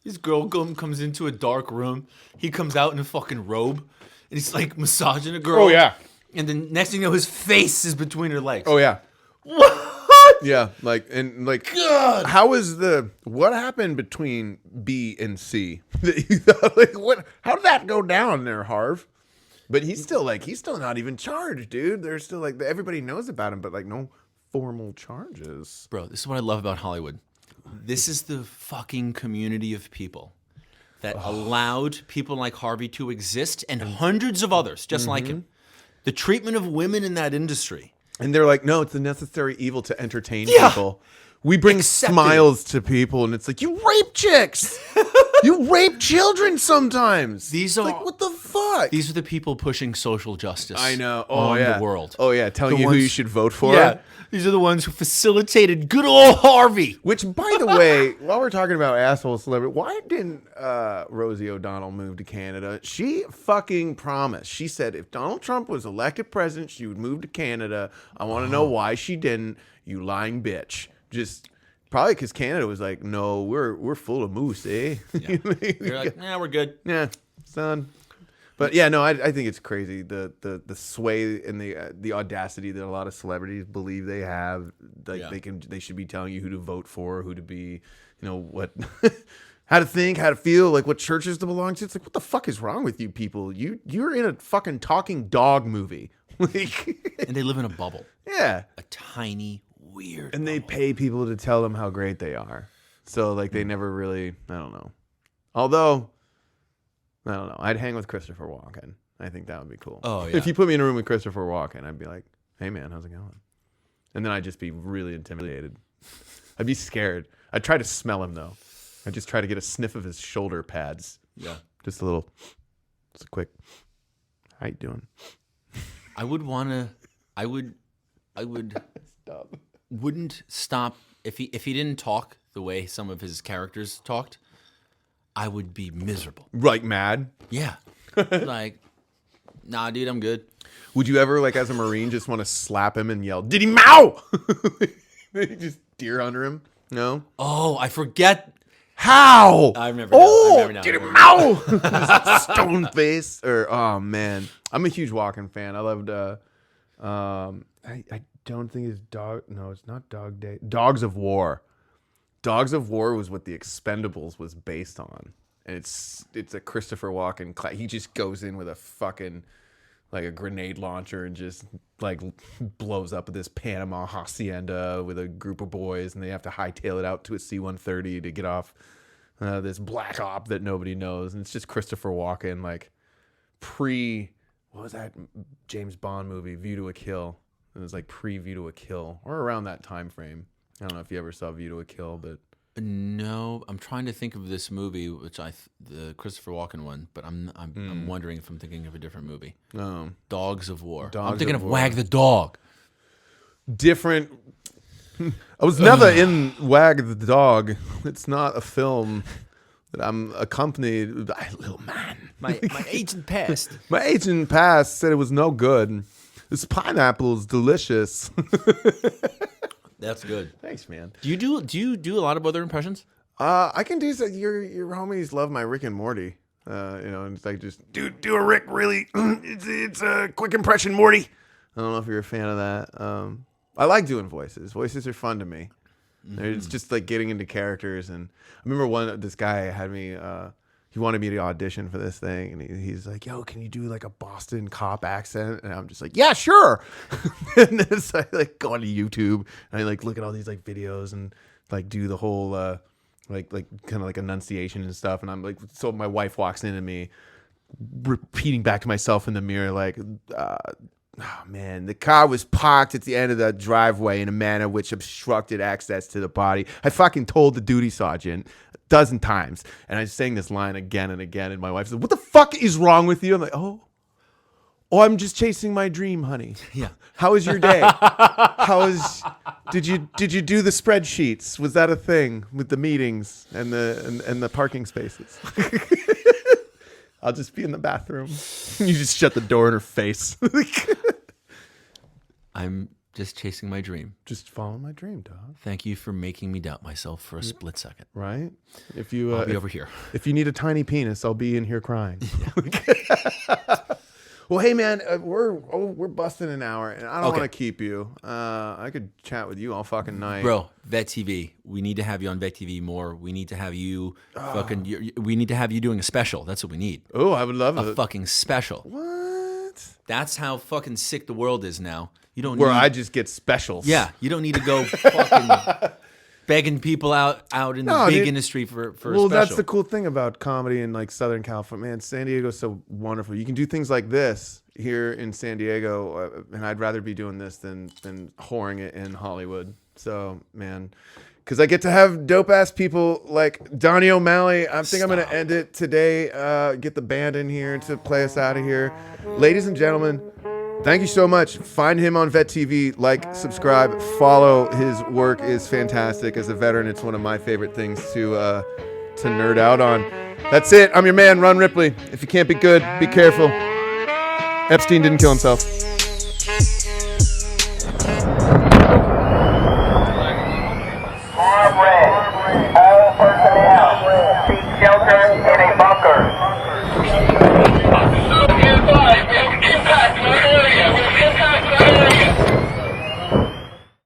his girl comes into a dark room. He comes out in a fucking robe, and he's like massaging a girl. Oh, yeah. And then next thing you know, his face is between her legs. Oh, yeah. What? Yeah, God. What happened between B and C? How did that go down there, Harv? But he's still not even charged, dude. There's still like, everybody knows about him, but like no formal charges. Bro, this is what I love about Hollywood. This is the fucking community of people that allowed people like Harvey to exist and hundreds of others just like him. The treatment of women in that industry. And they're like, no, it's a necessary evil to entertain people. We bring smiles to people, and it's like, you rape chicks. You rape children sometimes. These are like, what the fuck? These are the people pushing social justice. I know. The world. Oh yeah, telling you who you should vote for. Yeah, these are the ones who facilitated good old Harvey. Which, by the way, while we're talking about asshole celebrity, why didn't Rosie O'Donnell move to Canada? She fucking promised. She said if Donald Trump was elected president, she would move to Canada. I want to know why she didn't. You lying bitch. Just probably because Canada was like, no, we're full of moose, eh? Yeah. You're like, nah, we're good. Yeah, son. But yeah, no, I think it's crazy the sway and the audacity that a lot of celebrities believe they have. Like they should be telling you who to vote for, who to be, you know, what, how to think, how to feel, like what churches to belong to. It's like, what the fuck is wrong with you people? You're in a fucking talking dog movie, like, and they live in a bubble. Yeah, a tiny weird. And they pay people to tell them how great they are. So like they never really, I don't know. Although, I don't know. I'd hang with Christopher Walken. I think that would be cool. Oh, yeah. If you put me in a room with Christopher Walken, I'd be like, hey, man, how's it going? And then I'd just be really intimidated. I'd be scared. I'd try to smell him, though. I'd just try to get a sniff of his shoulder pads. Yeah. Just a quick, how you doing? I wouldn't stop if he didn't talk the way some of his characters talked. I would be miserable. Like mad? Yeah. Like, nah, dude, I'm good. Would you ever, like, as a Marine, just want to slap him and yell, "Did he mow?" Just deer under him? No? Oh, I forget. How? I remember. Did he mow? Stone face. Or, oh, man. I'm a huge Walken fan. I loved, I don't think it's Dog. No, it's not Dog Day. Dogs of War. Dogs of War was what The Expendables was based on, and it's a Christopher Walken. He just goes in with a fucking like a grenade launcher and just like blows up this Panama hacienda with a group of boys, and they have to hightail it out to a C-130 to get off this black op that nobody knows, and it's just Christopher Walken like what was that James Bond movie, View to a Kill? It was like pre-View to a Kill or around that time frame. I don't know if you ever saw View to a Kill, but no, I'm trying to think of this movie, which the Christopher Walken one, but I'm wondering if I'm thinking of a different movie. Dogs of War. I'm thinking of Wag the Dog. Different. I was never in Wag the Dog. It's not a film that I'm accompanied by a little man. My agent passed. My agent passed, said it was no good. This pineapple is delicious. That's good. Thanks, man. Do you do a lot of other impressions? I can do so. Your homies love my Rick and Morty. And it's like just do a Rick really. It's a quick impression, Morty. I don't know if you're a fan of that. I like doing voices. Voices are fun to me. It's just like getting into characters. And I remember this guy had me. He wanted me to audition for this thing, and he's like, "Yo, can you do like a Boston cop accent?" And I'm just like, "Yeah, sure." And then so I like go onto YouTube and I like look at all these like videos and like do the whole like kind of like enunciation and stuff. And I'm like, so my wife walks into me, repeating back to myself in the mirror like, "Oh man, the car was parked at the end of the driveway in a manner which obstructed access to the body. I fucking told the duty sergeant a dozen times." And I sang this line again and again. And my wife said, "What the fuck is wrong with you?" I'm like, oh, I'm just chasing my dream, honey. Yeah. How was your day? Did you do the spreadsheets? Was that a thing with the meetings and the parking spaces? I'll just be in the bathroom. You just shut the door in her face. I'm just chasing my dream. Just following my dream, dog. Thank you for making me doubt myself for a split second. Right? If you I'll be over here. If you need a tiny penis, I'll be in here crying. Well, hey man, we're busting an hour, and I don't want to keep you. I could chat with you all fucking night, bro. Vet TV, we need to have you on Vet TV more. We need to have you we need to have you doing a special. That's what we need. Oh, I would love a fucking special. What? That's how fucking sick the world is now. You don't where need, I just get specials. Yeah, you don't need to go fucking begging people out in the big industry for a special. Well, that's the cool thing about comedy in like Southern California. Man, San Diego's so wonderful. You can do things like this here in San Diego, and I'd rather be doing this than whoring it in Hollywood. So, man, because I get to have dope-ass people like Donny O'Malley. I think I'm going to end it today, get the band in here to play us out of here. Ladies and gentlemen, thank you so much. Find him on Vet TV. Like, subscribe, follow. His work is fantastic. As a veteran, it's one of my favorite things to nerd out on. That's it. I'm your man, Ron Ripley. If you can't be good, be careful. Epstein didn't kill himself.